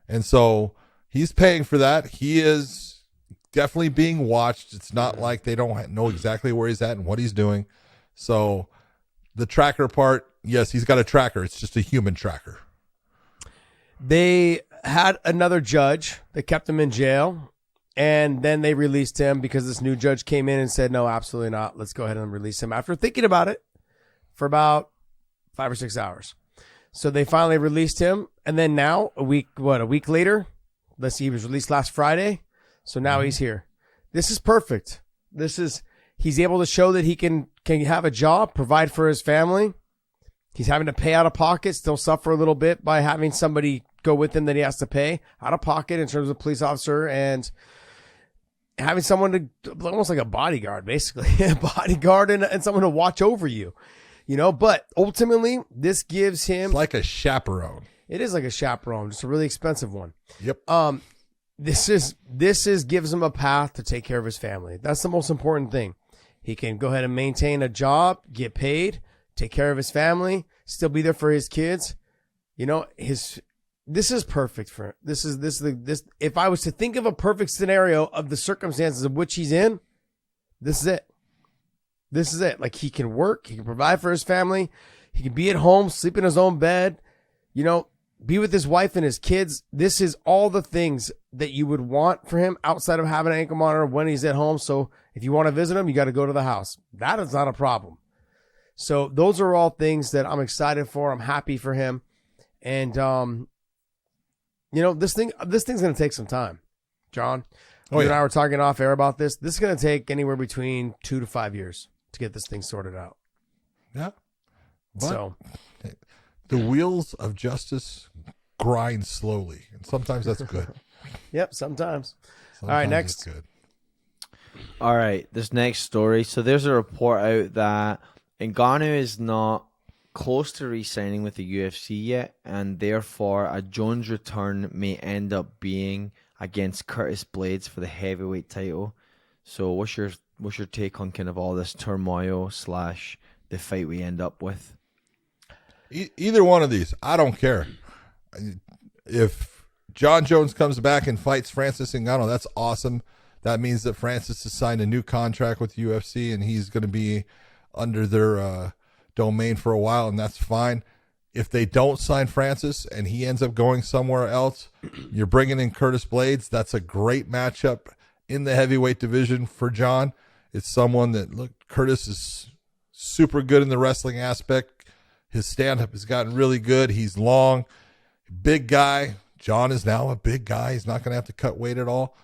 And so he's paying for that. He is definitely being watched. It's not like they don't know exactly where he's at and what he's doing. So the tracker part, yes, he's got a tracker. It's just a human tracker. They had another judge that kept him in jail, and then they released him because this new judge came in and said, no, absolutely not. Let's go ahead and release him after thinking about it for about 5 or 6 hours. So they finally released him. And then now a week later, let's see, he was released last Friday. So now he's here. This is perfect. He's able to show that he can have a job, provide for his family. He's having to pay out of pocket, still suffer a little bit by having somebody go with him that he has to pay out of pocket in terms of police officer and having someone to, almost like a bodyguard, basically, a bodyguard and someone to watch over you, but ultimately this gives him It's like a chaperone. It is like a chaperone, just a really expensive one. Yep. This gives him a path to take care of his family. That's the most important thing. He can go ahead and maintain a job, get paid, take care of his family, still be there for his kids. This is perfect for him. This. If I was to think of a perfect scenario of the circumstances of which he's in, this is it. This is it. Like, he can work, he can provide for his family, he can be at home, sleep in his own bed, be with his wife and his kids. This is all the things that you would want for him outside of having an ankle monitor when he's at home. So if you want to visit him, you got to go to the house. That is not a problem. So those are all things that I'm excited for. I'm happy for him. And, this thing's going to take some time, John. You and I were talking off air about this. This is going to take anywhere between 2 to 5 years to get this thing sorted out. Yeah. So the wheels of justice grind slowly, and sometimes that's good. Yep, sometimes. All right, next. It's good. All right, this next story. So there's a report out that Ngannou is not close to re-signing with the UFC yet, and therefore a Jones return may end up being against Curtis Blaydes for the heavyweight title. So what's your take on kind of all this turmoil / the fight we end up with? Either one of these, I don't care. If Jon Jones comes back and fights Francis Ngannou, that's awesome. That means that Francis has signed a new contract with UFC, and he's going to be under their domain for a while, and that's fine. If they don't sign Francis and he ends up going somewhere else, you're bringing in Curtis Blaydes. That's a great matchup in the heavyweight division for Jon. It's someone that, look, Curtis is super good in the wrestling aspect. His stand-up has gotten really good. He's long, big guy, Jon is now a big guy. He's not going to have to cut weight at all.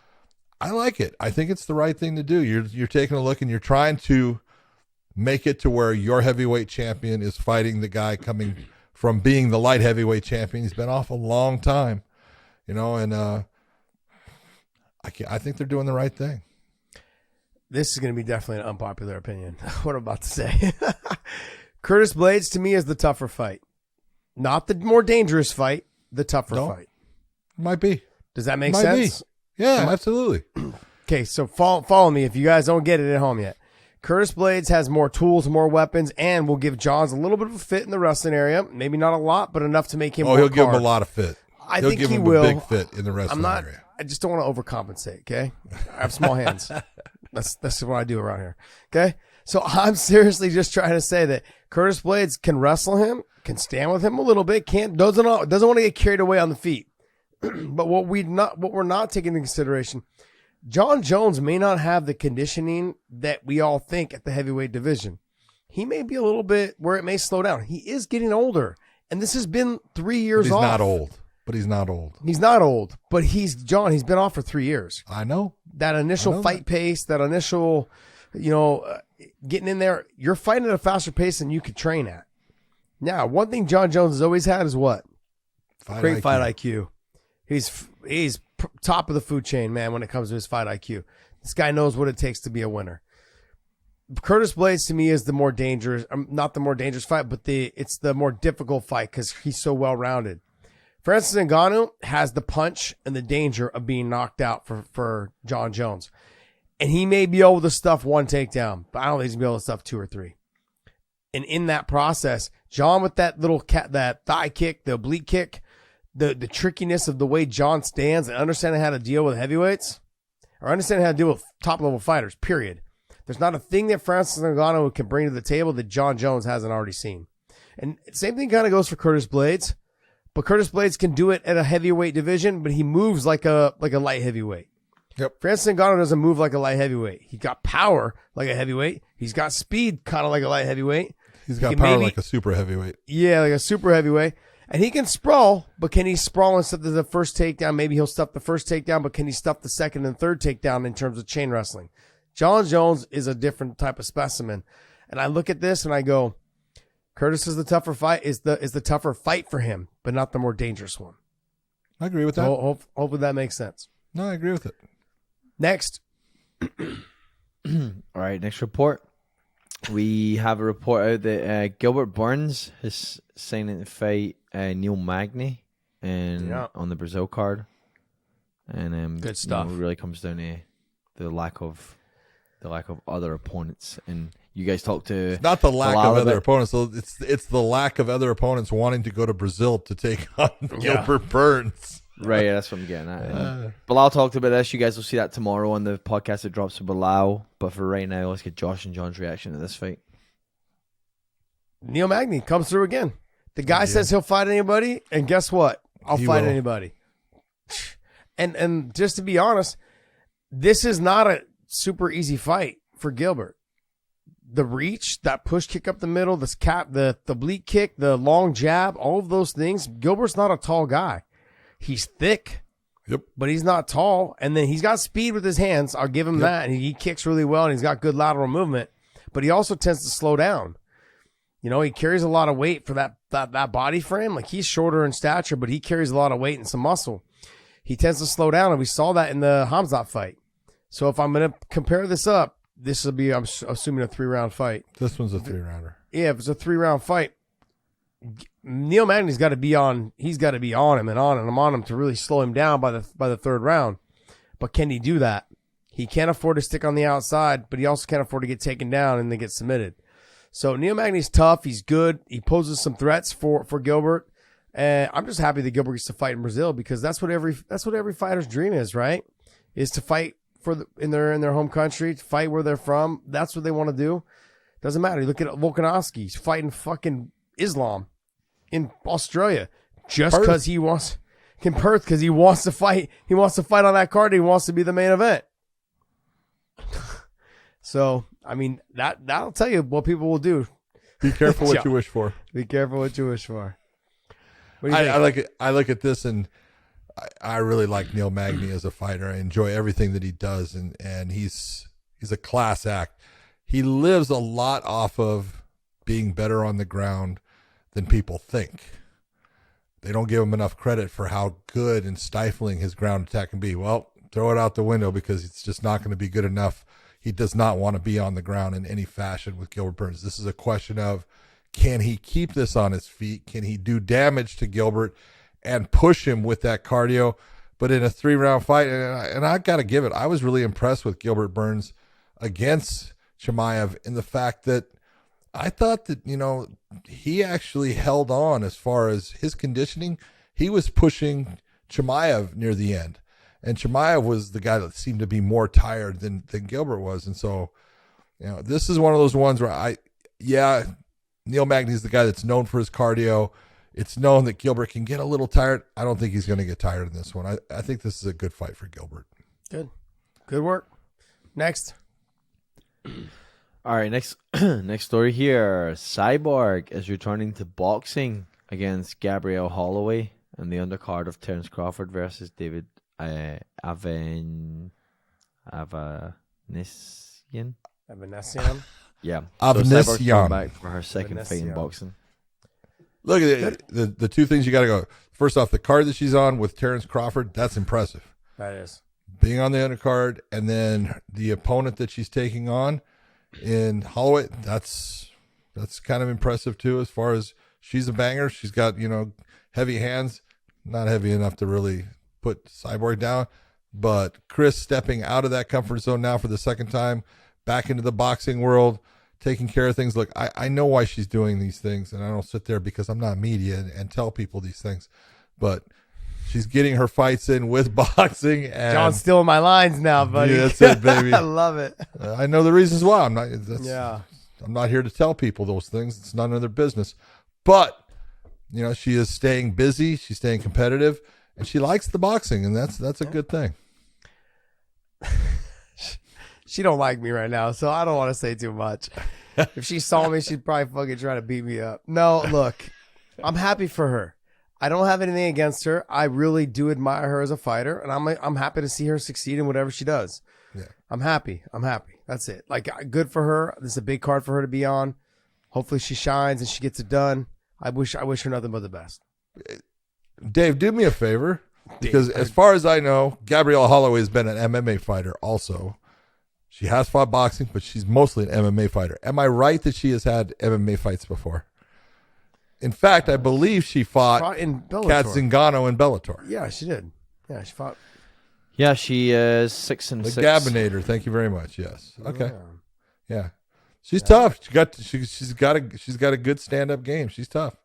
I like it. I think it's the right thing to do. You're taking a look and you're trying to make it to where your heavyweight champion is fighting the guy coming from being the light heavyweight champion. He's been off a long time, and I think they're doing the right thing. This is going to be definitely an unpopular opinion. What I'm about to say. Curtis Blaydes to me is the tougher fight. Not the more dangerous fight, the tougher fight. Might be. Does that make sense? Yeah, absolutely. Okay, so follow me if you guys don't get it at home yet. Curtis Blaydes has more tools, more weapons, and will give Johns a little bit of a fit in the wrestling area. Maybe not a lot, but enough to make him he'll give him a lot of fit. He'll think give he him will. a big fit in the wrestling area. I just don't want to overcompensate, okay? I have small hands. That's what I do around here, okay? So I'm seriously just trying to say that Curtis Blaydes can wrestle him, can stand with him a little bit, doesn't want to get carried away on the feet. But what we're not taking into consideration, Jon Jones may not have the conditioning that we all think at the heavyweight division. He may be a little bit where it may slow down. He is getting older, and this has been 3 years off. He's not old. But he's not old. He's not old, but he's been off for 3 years. I know. That initial fight pace, that initial, getting in there, you're fighting at a faster pace than you could train at. Now, one thing Jon Jones has always had is what? Great fight IQ. He's top of the food chain, man, when it comes to his fight IQ. This guy knows what it takes to be a winner. Curtis Blaydes to me is the more dangerous, not the more dangerous fight, but it's the more difficult fight because he's so well-rounded. Francis Ngannou has the punch and the danger of being knocked out for Jon Jones. And he may be able to stuff one takedown, but I don't think he's going to be able to stuff 2 or 3. And in that process, Jon with that that thigh kick, the oblique kick, the trickiness of the way Jon stands and understanding how to deal with heavyweights or understanding how to deal with top-level fighters, period. There's not a thing that Francis Ngannou can bring to the table that Jon Jones hasn't already seen. And same thing kind of goes for Curtis Blaydes. But Curtis Blaydes can do it at a heavyweight division, but he moves like a light heavyweight. Yep. Francis Ngannou doesn't move like a light heavyweight. He got power like a heavyweight. He's got speed kind of like a light heavyweight. He's got power like a super heavyweight. Yeah, like a super heavyweight. And he can sprawl, but can he sprawl and stuff the first takedown? Maybe he'll stuff the first takedown, but can he stuff the second and third takedown in terms of chain wrestling? Jon Jones is a different type of specimen. And I look at this and I go, Curtis is the tougher fight, is the tougher fight for him, but not the more dangerous one. I agree with that. So hopefully that makes sense. No, I agree with it. Next. All right, next report. We have a report out that Gilbert Burns is signing to fight Neil Magny on the Brazil card. And good stuff. It really comes down to the lack of other opponents. And you guys talked to it's not the lack Belal of other opponents. So it's the lack of other opponents wanting to go to Brazil to take on Gilbert Burns. Right, that's what I'm getting at. Belal talked about this. You guys will see that tomorrow on the podcast that drops for Belal. But for right now, let's get Josh and John's reaction to this fight. Neil Magny comes through again. The guy says he'll fight anybody, and guess what? I'll fight anybody. And just to be honest, this is not a super easy fight for Gilbert. The reach, that push kick up the middle, the oblique kick, the long jab, all of those things. Gilbert's not a tall guy. He's thick, but he's not tall. And then he's got speed with his hands. I'll give him that. And he kicks really well, and he's got good lateral movement. But he also tends to slow down. You know, he carries a lot of weight for that body frame. Like, he's shorter in stature, but he carries a lot of weight and some muscle. He tends to slow down, and we saw that in the Hamzat fight. So if I'm going to compare this up, this will be, I'm assuming, a 3-round fight. This one's a 3-rounder. Yeah, if it's a 3-round fight, Neil Magny's got to be on. He's got to be on him and on him to really slow him down by the third round. But can he do that? He can't afford to stick on the outside, but he also can't afford to get taken down and then get submitted. So Neil Magny's tough. He's good. He poses some threats for Gilbert. And I'm just happy that Gilbert gets to fight in Brazil, because that's what every fighter's dream is, right? Is to fight in their home country, to fight where they're from. That's what they want to do. Doesn't matter. You look at Volkanovski. He's fighting fucking Islam in Australia just because he wants in Perth, because he wants to fight. He wants to fight on that card. He wants to be the main event. So, I mean, that'll tell you what people will do. Be careful what you wish for. Be careful what you wish for. I look at this, and I really like Neil Magny as a fighter. I enjoy everything that he does, and he's a class act. He lives a lot off of being better on the ground than people think. They don't give him enough credit for how good and stifling his ground attack can be. Well, throw it out the window because it's just not going to be good enough. He does not want to be on the ground in any fashion with Gilbert Burns. This is a question of, can he keep this on his feet? Can he do damage to Gilbert and push him with that cardio? But in a 3-round fight, and I got to give it, I was really impressed with Gilbert Burns against Chimaev in the fact that I thought that, he actually held on as far as his conditioning. He was pushing Chimaev near the end. And Chimaev was the guy that seemed to be more tired than Gilbert was. And so, this is one of those ones where Neil Magny is the guy that's known for his cardio. It's known that Gilbert can get a little tired. I don't think he's going to get tired in this one. I think this is a good fight for Gilbert. Good work. Next. All right, next story here. Cyborg is returning to boxing against Gabriel Holloway in the undercard of Terence Crawford versus David Avanesian. Yeah. Cyborg's coming back for her second fight in boxing. Look at the two things you got to go. First off, the card that she's on with Terence Crawford, that's impressive. That is. Being on the undercard, and then the opponent that she's taking on in Holloway, that's kind of impressive too, as far as she's a banger. She's got, heavy hands, not heavy enough to really put Cyborg down, but Chris stepping out of that comfort zone now for the second time, back into the boxing world, taking care of things. Look, I know why she's doing these things, and I don't sit there because I'm not media and tell people these things, but she's getting her fights in with boxing. And John's stealing my lines now, buddy. Yeah, that's it, baby. I love it. I know the reasons why. I'm not here to tell people those things. It's none of their business. But, she is staying busy. She's staying competitive, and she likes the boxing, and that's a good thing. She don't like me right now, so I don't want to say too much. If she saw me, she'd probably fucking try to beat me up. No, look, I'm happy for her. I don't have anything against her. I really do admire her as a fighter, and I'm happy to see her succeed in whatever she does. Yeah. I'm happy. That's it. Like, good for her. This is a big card for her to be on. Hopefully she shines and she gets it done. I wish her nothing but the best. Dave, do me a favor, because as far as I know, Gabrielle Holloway has been an MMA fighter also. She has fought boxing, but she's mostly an MMA fighter. Am I right that she has had MMA fights before? In fact, I believe she fought in Bellator. Kat Zingano in Bellator. Yeah, she did. Yeah, she fought. Yeah, she is 6-6. The Gabinator. Thank you very much. Yes. Okay. Yeah. She's tough. She's got a good stand-up game. She's tough.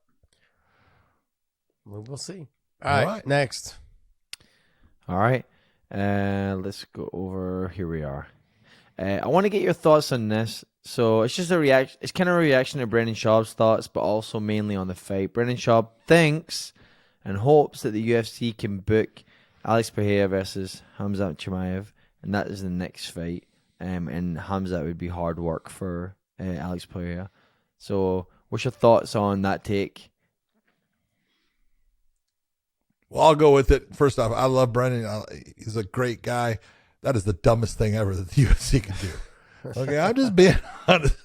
We'll see. All right. Next. All right. Let's go over. Here we are. I want to get your thoughts on this. So it's just a reaction. It's kind of a reaction to Brendan Schaub's thoughts, but also mainly on the fight. Brendan Schaub thinks and hopes that the UFC can book Alex Pereira versus Khamzat Chimaev, and that is the next fight. And Khamzat would be hard work for Alex Pereira. So what's your thoughts on that take? Well, I'll go with it. First off, I love Brendan. He's a great guy. That is the dumbest thing ever that the UFC can do. Okay, I'm just being honest.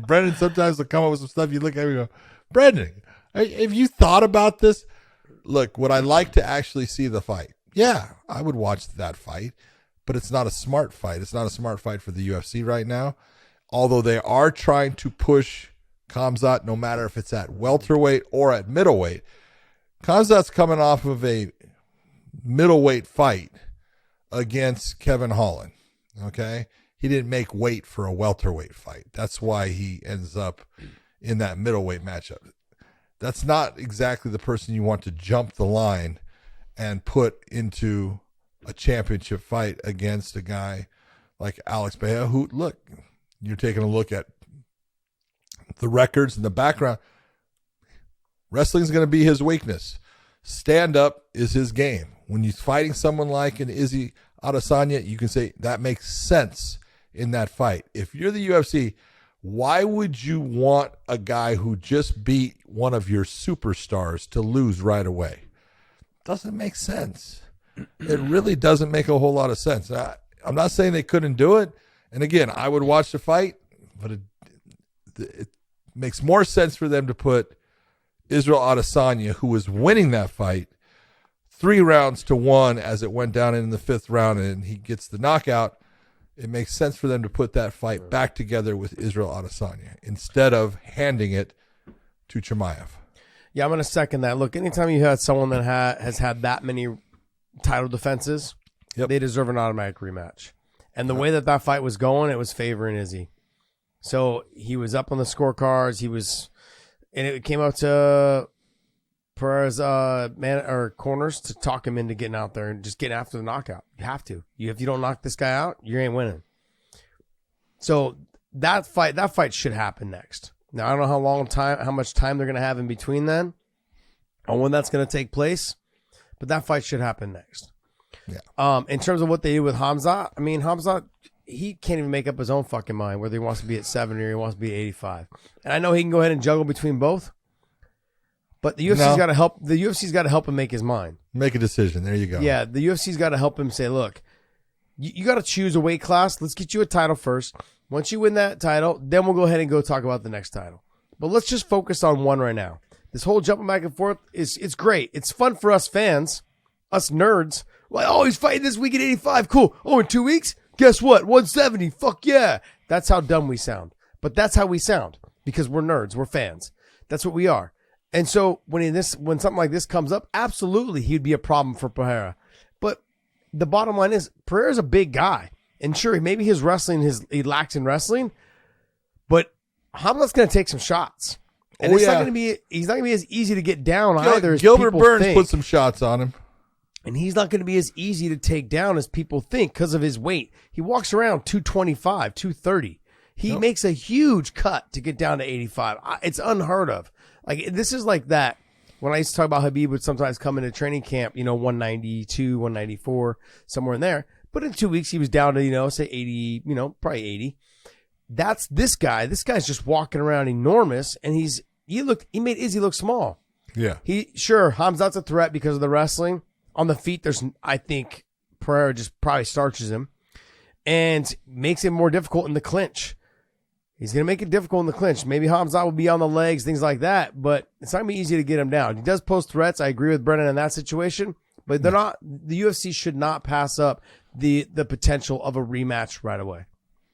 Brendan sometimes will come up with some stuff. You look at me and go, Brendan, have you thought about this? Look, would I like to actually see the fight? Yeah, I would watch that fight, but it's not a smart fight. It's not a smart fight for the UFC right now, although they are trying to push Khamzat, no matter if it's at welterweight or at middleweight. Khamzat's coming off of a middleweight fight against Kevin Holland, okay? He didn't make weight for a welterweight fight. That's why he ends up in that middleweight matchup. That's not exactly the person you want to jump the line and put into a championship fight against a guy like Alex Pereira, who, look, you're taking a look at the records and the background. Wrestling's going to be his weakness. Stand-up is his game. When he's fighting someone like an Izzy Adesanya, you can say that makes sense in that fight. If you're the UFC, why would you want a guy who just beat one of your superstars to lose right away? doesn't make sense. It really doesn't make a whole lot of sense. I'm not saying they couldn't do it. And again, I would watch the fight, but it makes more sense for them to put Israel Adesanya, who was winning that fight, 3-1 as it went down in the 5th round, and he gets the knockout. It makes sense for them to put that fight back together with Israel Adesanya instead of handing it to Chimaev. Yeah, I'm going to second that. Look, anytime you had someone that has had that many title defenses, they deserve an automatic rematch. And the way that fight was going, it was favoring Izzy. So he was up on the scorecards. And it came out to Pereira's corners to talk him into getting out there and just getting after the knockout. You have to. If you don't knock this guy out, you ain't winning. So that fight should happen next. Now, I don't know how much time they're going to have in between then or when that's going to take place, but that fight should happen next. Yeah. In terms of what they do with Hamzat, I mean, Hamzat, he can't even make up his own fucking mind whether he wants to be at 70 or he wants to be at 85. And I know he can go ahead and juggle between both, but the UFC's got to help. The UFC's got to help him make his mind. Make a decision. There you go. Yeah, the UFC's got to help him say, look, you got to choose a weight class. Let's get you a title first. Once you win that title, then we'll go ahead and go talk about the next title. But let's just focus on one right now. This whole jumping back and forth it's great. It's fun for us fans, us nerds. Like, oh, he's fighting this week at 85. Cool. Oh, in 2 weeks? Guess what? 170. Fuck yeah. That's how dumb we sound. But that's how we sound because we're nerds. We're fans. That's what we are. And so when something like this comes up, absolutely he'd be a problem for Pereira. But the bottom line is Pereira's a big guy. And sure, maybe his wrestling, he lacks in wrestling, but Hamzat's going to take some shots. And he's not going to be as easy to get down either as Gilbert people Burns think. put some shots on him. And he's not going to be as easy to take down as people think because of his weight. He walks around 225, 230. He makes a huge cut to get down to 85. It's unheard of. Like, this is like that. When I used to talk about Khabib would sometimes come into training camp, 192, 194, somewhere in there. But in 2 weeks, he was down to, say 80, probably 80. That's this guy. This guy's just walking around enormous, and he made Izzy look small. Yeah. Hamzat's a threat because of the wrestling. On the feet, I think Pereira just probably starches him and makes it more difficult in the clinch. He's going to make it difficult in the clinch. Maybe Hamzat will be on the legs, things like that, but it's not going to be easy to get him down. He does pose threats. I agree with Brennan in that situation, but they're not. The UFC should not pass up the potential of a rematch right away.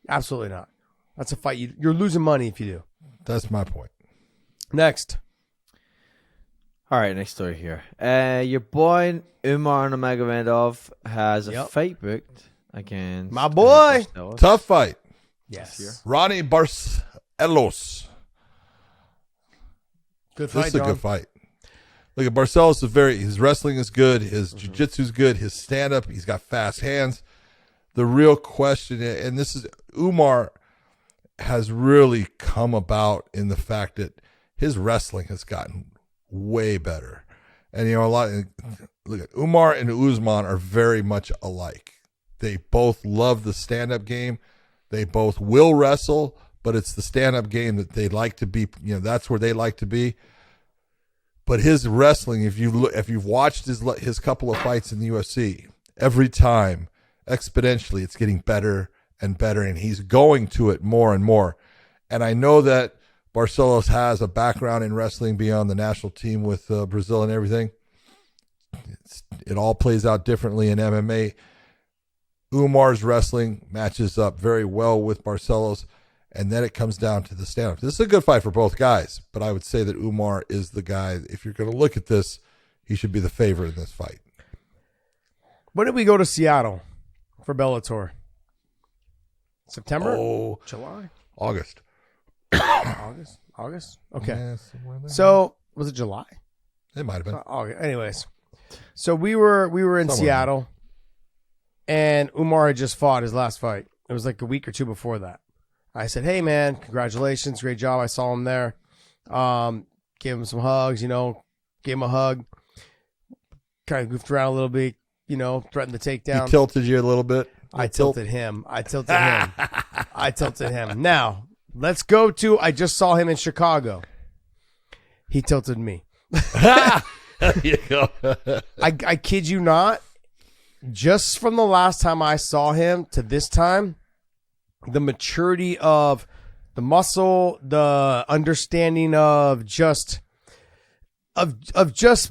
Absolutely not. That's a fight. You're losing money if you do. That's my point. Next. All right, next story here. Your boy Umar Nurmagomedov has a fight booked against my boy. Barcelos. Tough fight. Yes. Ronnie Barcelos. Good fight, This is a John. good fight. Look at Barcelos his wrestling is good, his jiu-jitsu is good, his stand-up, he's got fast hands. The real question, and this is Umar has really come about in the fact that his wrestling has gotten way better. And look at Umar and Usman are very much alike. They both love the stand-up game. They both will wrestle, but it's the stand-up game that they like to be, that's where they like to be. But his wrestling, if you've watched his couple of fights in the UFC, every time exponentially it's getting better and better, and he's going to it more and more. And I know that Barcelos has a background in wrestling beyond the national team with Brazil and everything. It all plays out differently in MMA. Umar's wrestling matches up very well with Barcelos, and then it comes down to the stand-up. This is a good fight for both guys, but I would say that Umar is the guy. If you're going to look at this, he should be the favorite in this fight. When did we go to Seattle for Bellator? September? Oh, July? August. August? Okay. Yeah, somewhere there. So, was it July? It might have been. August. Anyways. So we were in Somewhere. Seattle, and Umar had just fought his last fight. It was like a week or two before that. I said, hey, man, congratulations. Great job. I saw him there. Gave him some hugs, gave him a hug. Kind of goofed around a little bit, threatened the takedown. He tilted you a little bit. I tilted him. I tilted him. Now, let's go to, I just saw him in Chicago. He tilted me. There you go. I kid you not. Just from the last time I saw him to this time, the maturity of the muscle, the understanding of just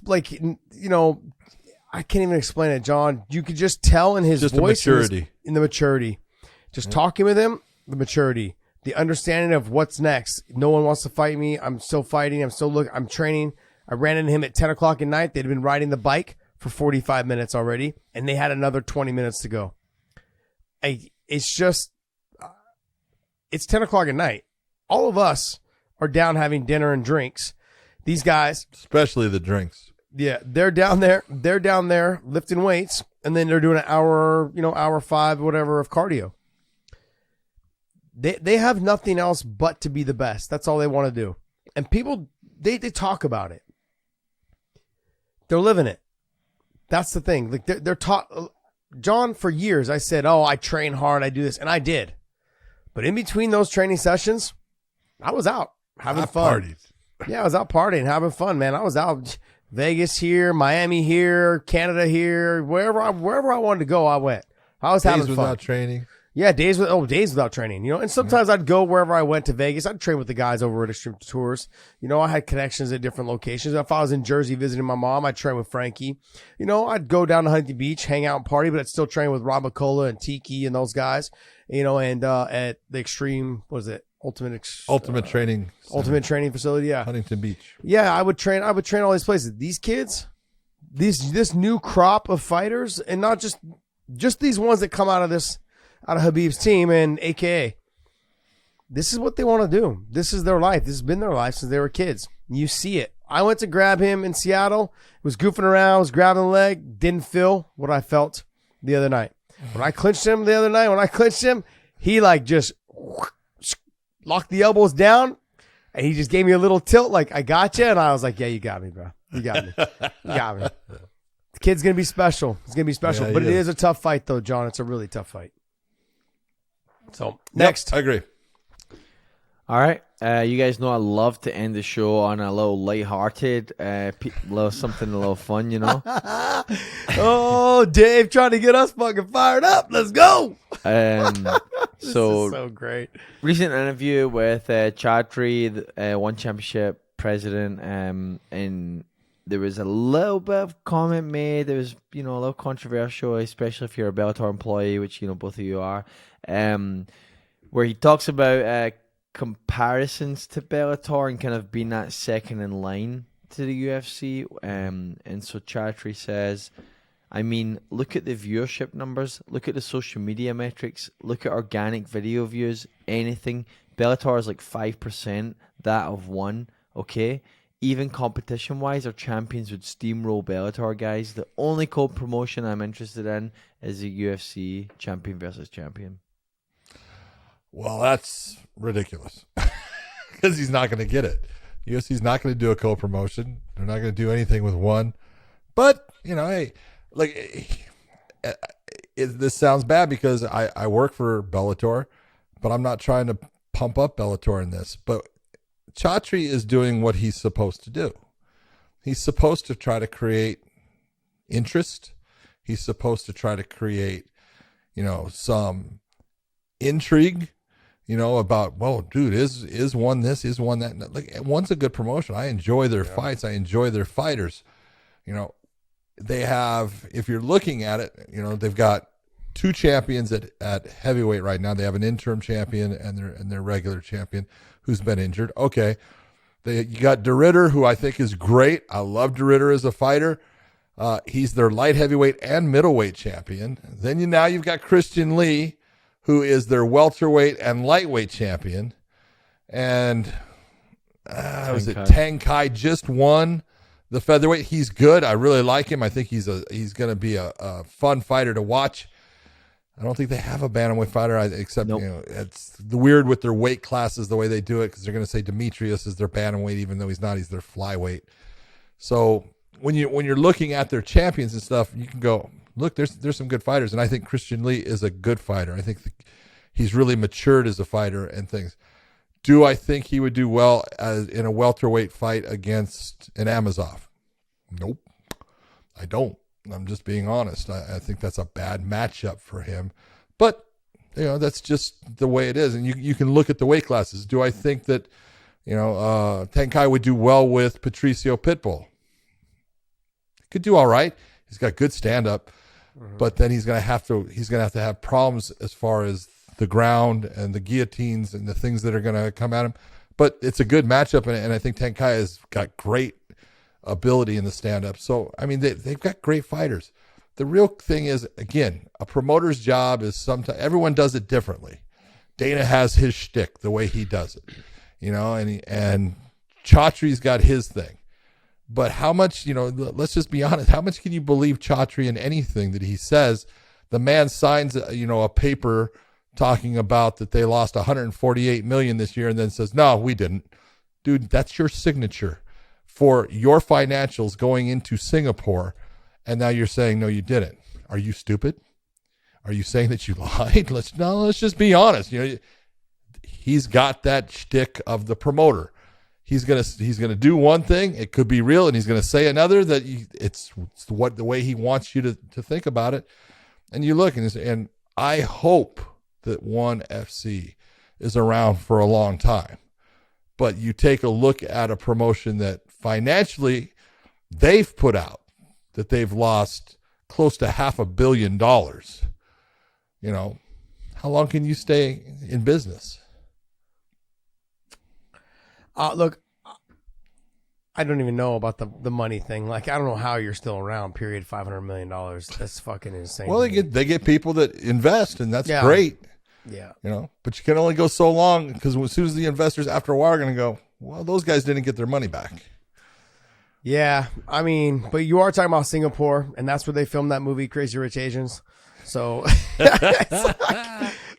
like, you know, I can't even explain it, John. You could just tell in his just voice, the maturity. in the maturity. Just talking with him, the maturity, the understanding of what's next. No one wants to fight me. I'm still fighting. I'm training. I ran into him at 10 o'clock at night. They'd been riding the bike for 45 minutes already, and they had another 20 minutes to go. It's just, it's 10 o'clock at night. All of us are down having dinner and drinks. These guys, Especially the drinks. yeah, they're down there lifting weights, and then they're doing an hour, hour 5, whatever, of cardio. They have nothing else but to be the best. That's all they want to do. And people, they talk about it. They're living it. That's the thing. Like they're taught. John, for years, I said, "Oh, I train hard. I do this," and I did. But in between those training sessions, I was out having fun. Partied. Yeah, I was out partying, having fun, man. I was out Vegas here, Miami here, Canada here, wherever I wanted to go, I went. I was having Days fun. without training. Yeah, days without training, and sometimes I'd go wherever I went to Vegas. I'd train with the guys over at Extreme Tours. I had connections at different locations. If I was in Jersey visiting my mom, I'd train with Frankie. I'd go down to Huntington Beach, hang out and party, but I'd still train with Rob McCullough and Tiki and those guys, and at the Extreme, what is it? Ultimate Training. Ultimate Training Facility, yeah. Huntington Beach. Yeah, I would train all these places. These kids, this new crop of fighters, and not just these ones that come out of Habib's team and AKA. This is what they want to do. This is their life. This has been their life since they were kids. You see it. I went to grab him in Seattle, was goofing around, was grabbing the leg, didn't feel what I felt the other night. When I clinched him the other night, he like just locked the elbows down, and he just gave me a little tilt like, I got you. And I was like, yeah, you got me, bro. You got me. You got me. The kid's going to be special. It's going to be special. Yeah, but it is. is a tough fight, though, John. It's a really tough fight. So, next. Yep, I agree. All right. You guys know I love to end the show on a little lighthearted, something a little fun, Oh, Dave trying to get us fucking fired up. Let's go. This is so great. Recent interview with Chaudhry, the One Championship president, and there was a little bit of comment made. There was, a little controversial, especially if you're a Bellator employee, which, both of you are, where he talks about comparisons to Bellator and kind of being that second in line to the UFC. And so Chaudhry says, look at the viewership numbers, look at the social media metrics, look at organic video views, anything. Bellator is like 5% that of one, okay? Even competition-wise, our champions would steamroll Bellator guys. The only co-promotion I'm interested in is the UFC champion versus champion. Well, that's ridiculous because he's not going to get it. UFC's not going to do a co-promotion. They're not going to do anything with one. But, hey, this sounds bad because I work for Bellator, but I'm not trying to pump up Bellator in this. But Chaudhry is doing what he's supposed to do. He's supposed to try to create interest. He's supposed to try to create, some intrigue, about, well, dude, is one this, is one that. Like, one's a good promotion. I enjoy their fights. I enjoy their fighters. They have, if you're looking at it, they've got two champions at heavyweight right now. They have an interim champion and their regular champion who's been injured. Okay. You got DeRitter, who I think is great. I love DeRitter as a fighter. He's their light heavyweight and middleweight champion. Then now you've got Christian Lee, who is their welterweight and lightweight champion. And Tang Kai just won the featherweight. He's good. I really like him. I think he's going to be a fun fighter to watch. I don't think they have a bantamweight fighter, except, Nope. It's the weird with their weight classes, the way they do it, because they're going to say Demetrius is their bantamweight, even though he's not. He's their flyweight. So when you're looking at their champions and stuff, you can go, look, there's some good fighters, and I think Christian Lee is a good fighter. I think he's really matured as a fighter and things. Do I think he would do well in a welterweight fight against an Amazov? Nope, I don't. I'm just being honest. I think that's a bad matchup for him. But, that's just the way it is. And you can look at the weight classes. Do I think that, Tenkai would do well with Patricio Pitbull? Could do all right. He's got good stand-up. But then he's gonna have to have problems as far as the ground and the guillotines and the things that are gonna come at him. But it's a good matchup, and I think Tenkai has got great ability in the stand-up. So I mean, they've got great fighters. The real thing is, again, a promoter's job is sometimes everyone does it differently. Dana has his shtick, the way he does it, and Chatri's got his thing. But how much, let's just be honest, how much can you believe Chatri in anything that he says? The man signs, a paper talking about that they lost $148 million this year and then says, no, we didn't. Dude, that's your signature for your financials going into Singapore. And now you're saying, no, you didn't. Are you stupid? Are you saying that you lied? Let's just be honest. He's got that shtick of the promoter. He's gonna do one thing. It could be real, and he's gonna say another that it's the way he wants you to think about it. And you look and I hope that ONE FC is around for a long time. But you take a look at a promotion that financially they've put out that they've lost close to $500 million. How long can you stay in business? Look, I don't even know about the money thing. Like, I don't know how you're still around, period. $500 million. That's fucking insane. Well, they get people that invest, and that's great. Yeah. But you can only go so long, because as soon as the investors, after a while, are going to go, well, those guys didn't get their money back. Yeah. I mean, but you are talking about Singapore, and that's where they filmed that movie, Crazy Rich Asians. So,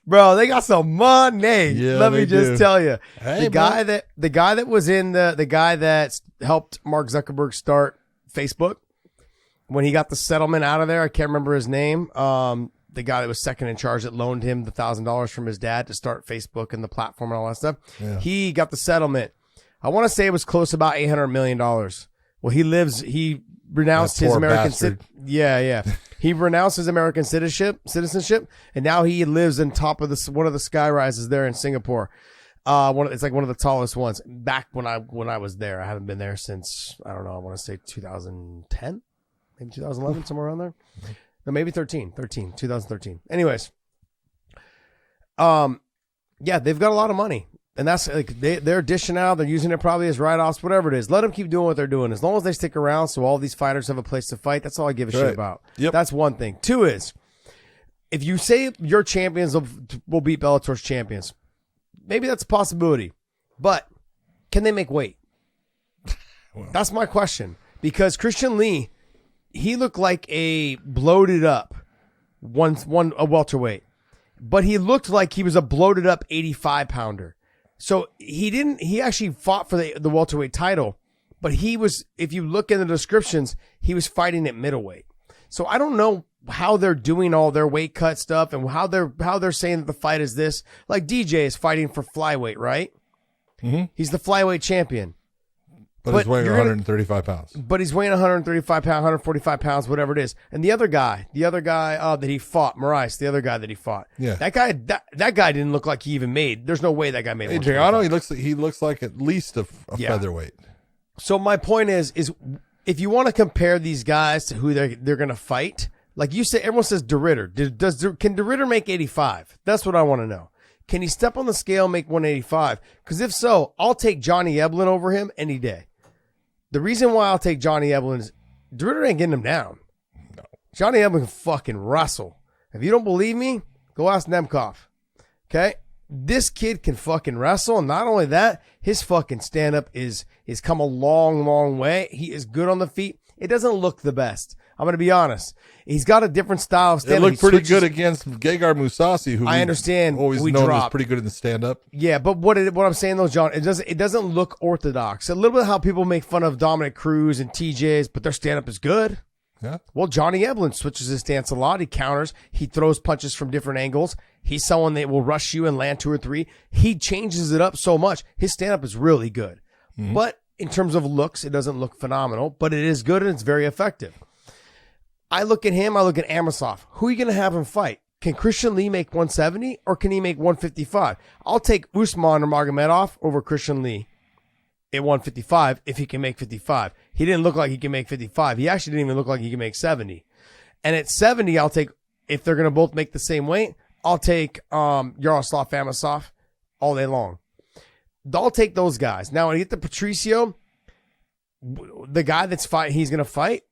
bro, they got some money. Yeah, Let me just tell you, Hey, the guy that was in the guy that helped Mark Zuckerberg start Facebook, when he got the settlement out of there, I can't remember his name. The guy that was second in charge that loaned him the $1,000 from his dad to start Facebook and the platform and all that stuff. Yeah. He got the settlement. I want to say it was close to about $800 million. Well, he renounced his American citizenship. He renounced his American citizenship, and now he lives on top of one of the sky rises there in Singapore. It's like one of the tallest ones. Back when I was there, I haven't been there since, I don't know, I want to say 2010, maybe 2011, somewhere around there. No, maybe 2013. Anyways, yeah, they've got a lot of money. And that's like they're dishing out. They're using it probably as write-offs, whatever it is. Let them keep doing what they're doing. As long as they stick around so all these fighters have a place to fight, that's all I give a shit about. Yep. That's one thing. Two is, if you say your champions will beat Bellator's champions, maybe that's a possibility. But can they make weight? That's my question. Because Christian Lee, he looked like a bloated up a welterweight. But he looked like he was a bloated up 85-pounder. So he actually fought for the welterweight title, but he was, if you look in the descriptions, he was fighting at middleweight. So I don't know how they're doing all their weight cut stuff and how they're saying that the fight is this. Like DJ is fighting for flyweight, right? Mm-hmm. He's the flyweight champion. But he's weighing 135 pounds. But he's weighing 135 pounds, 145 pounds, whatever it is. And the other guy that he fought, Moraes, the other guy that he fought. Yeah. That guy didn't look like he even made. There's no way that guy made. Adriano, he looks like at least a featherweight. So my point is if you want to compare these guys to who they're going to fight, like you say, everyone says DeRitter. Can DeRitter make 85? That's what I want to know. Can he step on the scale and make 185? Because if so, I'll take Johnny Eblin over him any day. The reason why I'll take Johnny Eblin is DeRitter ain't getting him down. No. Johnny Eblin can fucking wrestle. If you don't believe me, go ask Nemkov. Okay? This kid can fucking wrestle. And not only that, his fucking stand-up is come a long, long way. He is good on the feet. It doesn't look the best. I'm going to be honest. He's got a different style of stand-up. It looked pretty good against Gegard Mousasi, who I understand always known was pretty good in the stand-up. Yeah, but what I'm saying though, John, it doesn't look orthodox. A little bit how people make fun of Dominic Cruz and TJ's, but their stand-up is good. Yeah. Well, Johnny Eblin switches his stance a lot. He counters. He throws punches from different angles. He's someone that will rush you and land 2 or 3. He changes it up so much. His stand-up is really good. Mm-hmm. But in terms of looks, it doesn't look phenomenal, but it is good and it's very effective. I look at him, I look at Amosov. Who are you going to have him fight? Can Christian Lee make 170 or can he make 155? I'll take Umar Nurmagomedov over Christian Lee at 155 if he can make 55. He didn't look like he can make 55. He actually didn't even look like he can make 70. And at 70, I'll take, if they're going to both make the same weight, I'll take Yaroslav Amosov all day long. I'll take those guys. Now, when you get to Patricio, the guy he's going to fight,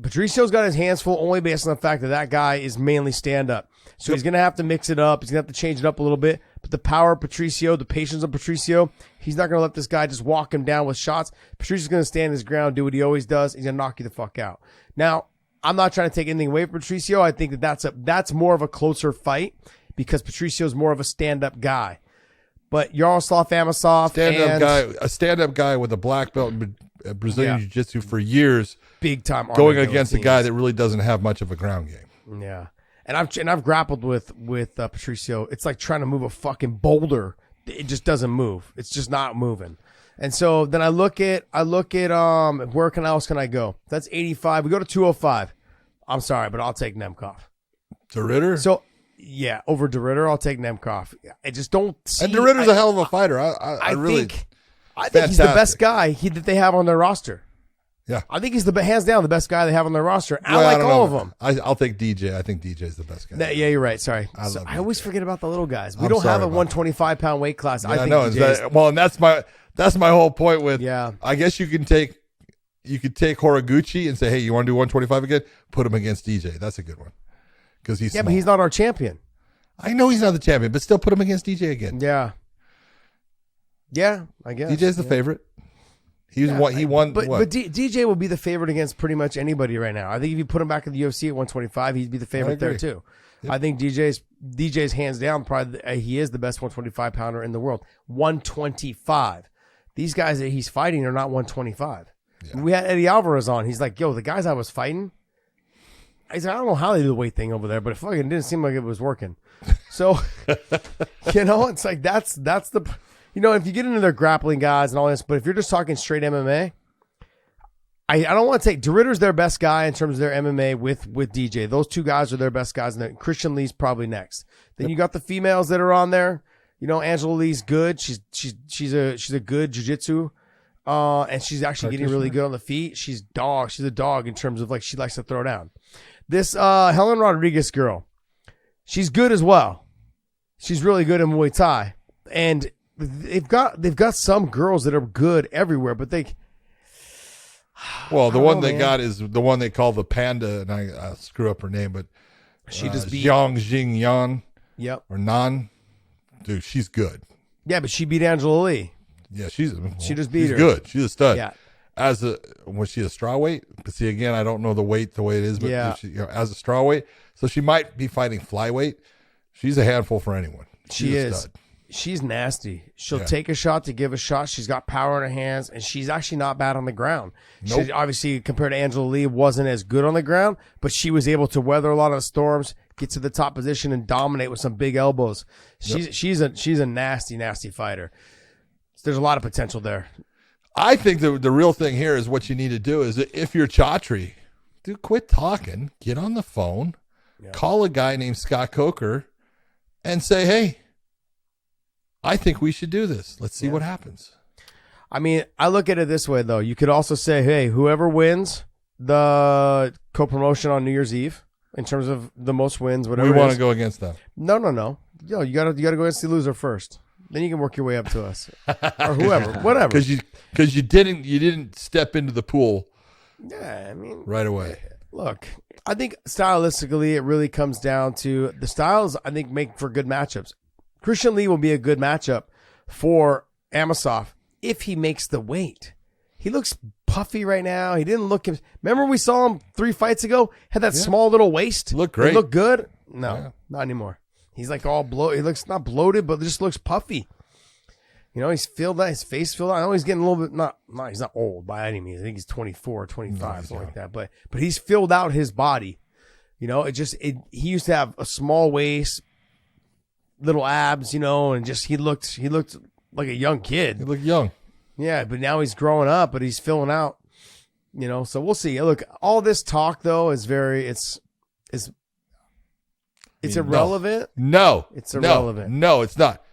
Patricio's got his hands full only based on the fact that that guy is mainly stand-up. So he's going to have to mix it up. He's going to have to change it up a little bit. But the power of Patricio, the patience of Patricio, he's not going to let this guy just walk him down with shots. Patricio's going to stand his ground, do what he always does. He's going to knock you the fuck out. Now, I'm not trying to take anything away from Patricio. I think that's more of a closer fight because Patricio's more of a stand-up guy. But Yaroslav Amosov, a stand-up guy with a black belt in Brazilian Jiu-Jitsu for years, big time going against a guy that really doesn't have much of a ground game. Yeah, and I've grappled with Patricio. It's like trying to move a fucking boulder. It just doesn't move. It's just not moving. And so then I look at where else can I go? That's 85. We go to 205. I'm sorry, but I'll take Nemkov. De Ridder? So yeah, over De Ridder, I'll take Nemkov. I just don't see. And De Ridder's a hell of a fighter. I think he's the best guy that they have on their roster. Yeah, I think he's hands down the best guy they have on their roster. I like all of them. I'll take DJ. I think DJ's the best guy. Yeah, you're right. Sorry, I always forget about the little guys. We don't have a 125-pound weight class. Yeah, I know. And that's my whole point with. Yeah, I guess you could take Horiguchi and say, hey, you want to do 125 again? Put him against DJ. That's a good one because he's small. But he's not our champion. I know he's not the champion, but still put him against DJ again. Yeah, I guess DJ's the favorite. He won. But DJ will be the favorite against pretty much anybody right now. I think if you put him back in the UFC at 125, he'd be the favorite there too. Yep. I think DJ's hands down probably he is the best 125 pounder in the world. 125. These guys that he's fighting are not 125. Yeah. We had Eddie Alvarez on. He's like, yo, the guys I was fighting. I said, I don't know how they do the weight thing over there, but it fucking didn't seem like it was working. So, it's like that's the. If you get into their grappling guys and all this, but if you're just talking straight MMA, I don't want to take De Ridder's their best guy in terms of their MMA with DJ. Those two guys are their best guys, and Christian Lee's probably next. Then you got the females that are on there. Angela Lee's good. She's a good jiu-jitsu, and she's actually getting really good on the feet. She's a dog in terms of like she likes to throw down. This Helen Rodriguez girl, she's good as well. She's really good in Muay Thai, and they've got some girls that are good everywhere, but they. Well, the one they got is the one they call the Panda, and I screw up her name, but she just beat Jiang Jing Yan. Yep. Or Nan. Dude, she's good. Yeah, but she beat Angela Lee. Yeah, she just beat her. Good. She's a stud. Yeah. Was she a straw weight? But see, again, I don't know the weight the way it is, but as a straw weight, so she might be fighting flyweight. She's a handful for anyone. She is. Stud. She's nasty. She'll take a shot to give a shot. She's got power in her hands, and she's actually not bad on the ground. Nope. She obviously, compared to Angela Lee, wasn't as good on the ground, but she was able to weather a lot of the storms, get to the top position, and dominate with some big elbows. She's a nasty, nasty fighter. There's a lot of potential there. I think the real thing here is what you need to do is if you're Chatri, dude, quit talking, get on the phone, call a guy named Scott Coker, and say, hey, I think we should do this. Let's see what happens. I mean, I look at it this way, though. You could also say, hey, whoever wins the co-promotion on New Year's Eve, in terms of the most wins, whatever we want to go against them. No. Yo, you gotta go against the loser first. Then you can work your way up to us. Or whoever. Whatever. Because you didn't step into the pool right away. Look, I think stylistically it really comes down to the styles, I think, make for good matchups. Christian Lee will be a good matchup for Amosov if he makes the weight. He looks puffy right now. He didn't look. Remember we saw him 3 fights ago? Had that small little waist. Looked great. He looked good. No, not anymore. He's like all bloated. He looks not bloated, but just looks puffy. He's filled out. His face filled out. I know he's getting a little bit he's not old by any means. I think he's 24, 25, something like that. But he's filled out his body. He used to have a small waist, little abs, and just he looked like a young kid. He looked young. Yeah, but now he's growing up, but he's filling out. So we'll see. Look, all this talk though is it's irrelevant. No, it's irrelevant. No, it's not.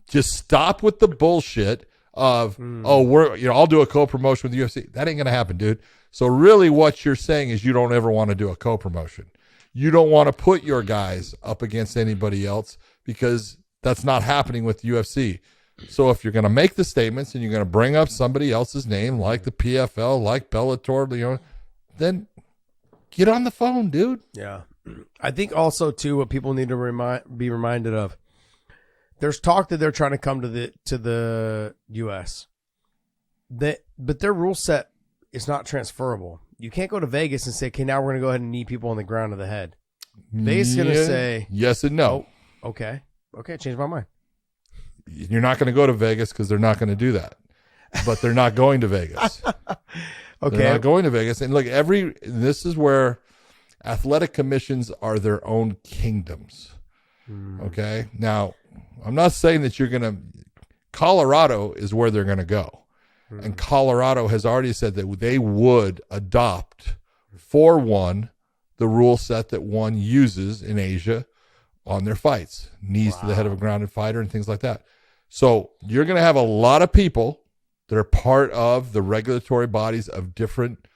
Just stop with the bullshit of I'll do a co-promotion with the UFC. That ain't gonna happen, dude. So really, what you're saying is you don't ever want to do a co-promotion. You don't want to put your guys up against anybody else because that's not happening with the UFC. So if you're going to make the statements and you're going to bring up somebody else's name, like the PFL, like Bellator, then get on the phone, dude. Yeah. I think also, too, what people need to be reminded of, there's talk that they're trying to come to the U.S. But their rule set is not transferable. You can't go to Vegas and say, okay, now we're going to go ahead and knee people on the ground of the head. Vegas is going to say... Yes and no. Oh, okay. Okay, change my mind. You're not going to go to Vegas because they're not going to do that. But they're not going to Vegas. Okay. They're not going to Vegas. And look, this is where athletic commissions are their own kingdoms. Okay? Now, I'm not saying that you're going to... Colorado is where they're going to go. And Colorado has already said that they would adopt for one the rule set that one uses in Asia on their fights. Knees to the head of a grounded fighter and things like that. So you're going to have a lot of people that are part of the regulatory bodies of different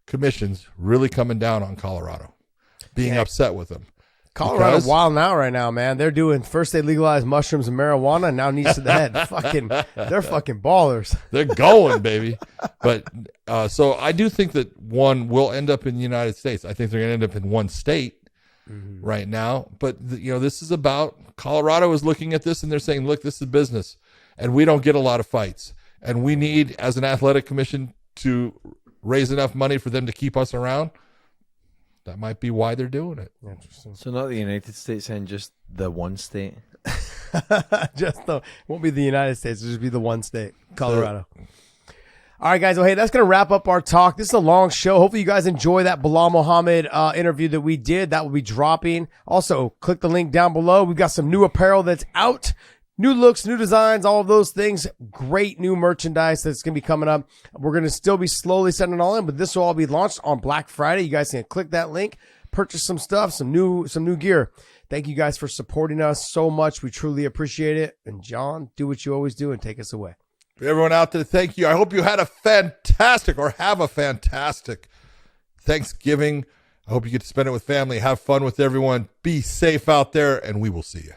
commissions really coming down on Colorado, being upset with them. Colorado's wild now right now, man. They're doing, first they legalized mushrooms and marijuana, and now knees to the head. They're fucking ballers. They're going, baby. But so I do think that one will end up in the United States. I think they're going to end up in one state right now. But this is about, Colorado is looking at this and they're saying, look, this is business, and we don't get a lot of fights, and we need, as an athletic commission, to raise enough money for them to keep us around. That might be why they're doing it. Interesting. So not the United States and just the one state. It won't be the United States. It'll just be the one state, Colorado. All right, guys. Well, hey, that's going to wrap up our talk. This is a long show. Hopefully you guys enjoy that Belal Muhammad interview that we did. That will be dropping. Also, click the link down below. We've got some new apparel that's out. New looks, new designs, all of those things. Great new merchandise that's going to be coming up. We're going to still be slowly sending it all in, but this will all be launched on Black Friday. You guys can click that link, purchase some stuff, some new gear. Thank you guys for supporting us so much. We truly appreciate it. And John, do what you always do and take us away. For everyone out there, thank you. I hope you had a fantastic Thanksgiving. I hope you get to spend it with family. Have fun with everyone. Be safe out there, and we will see you.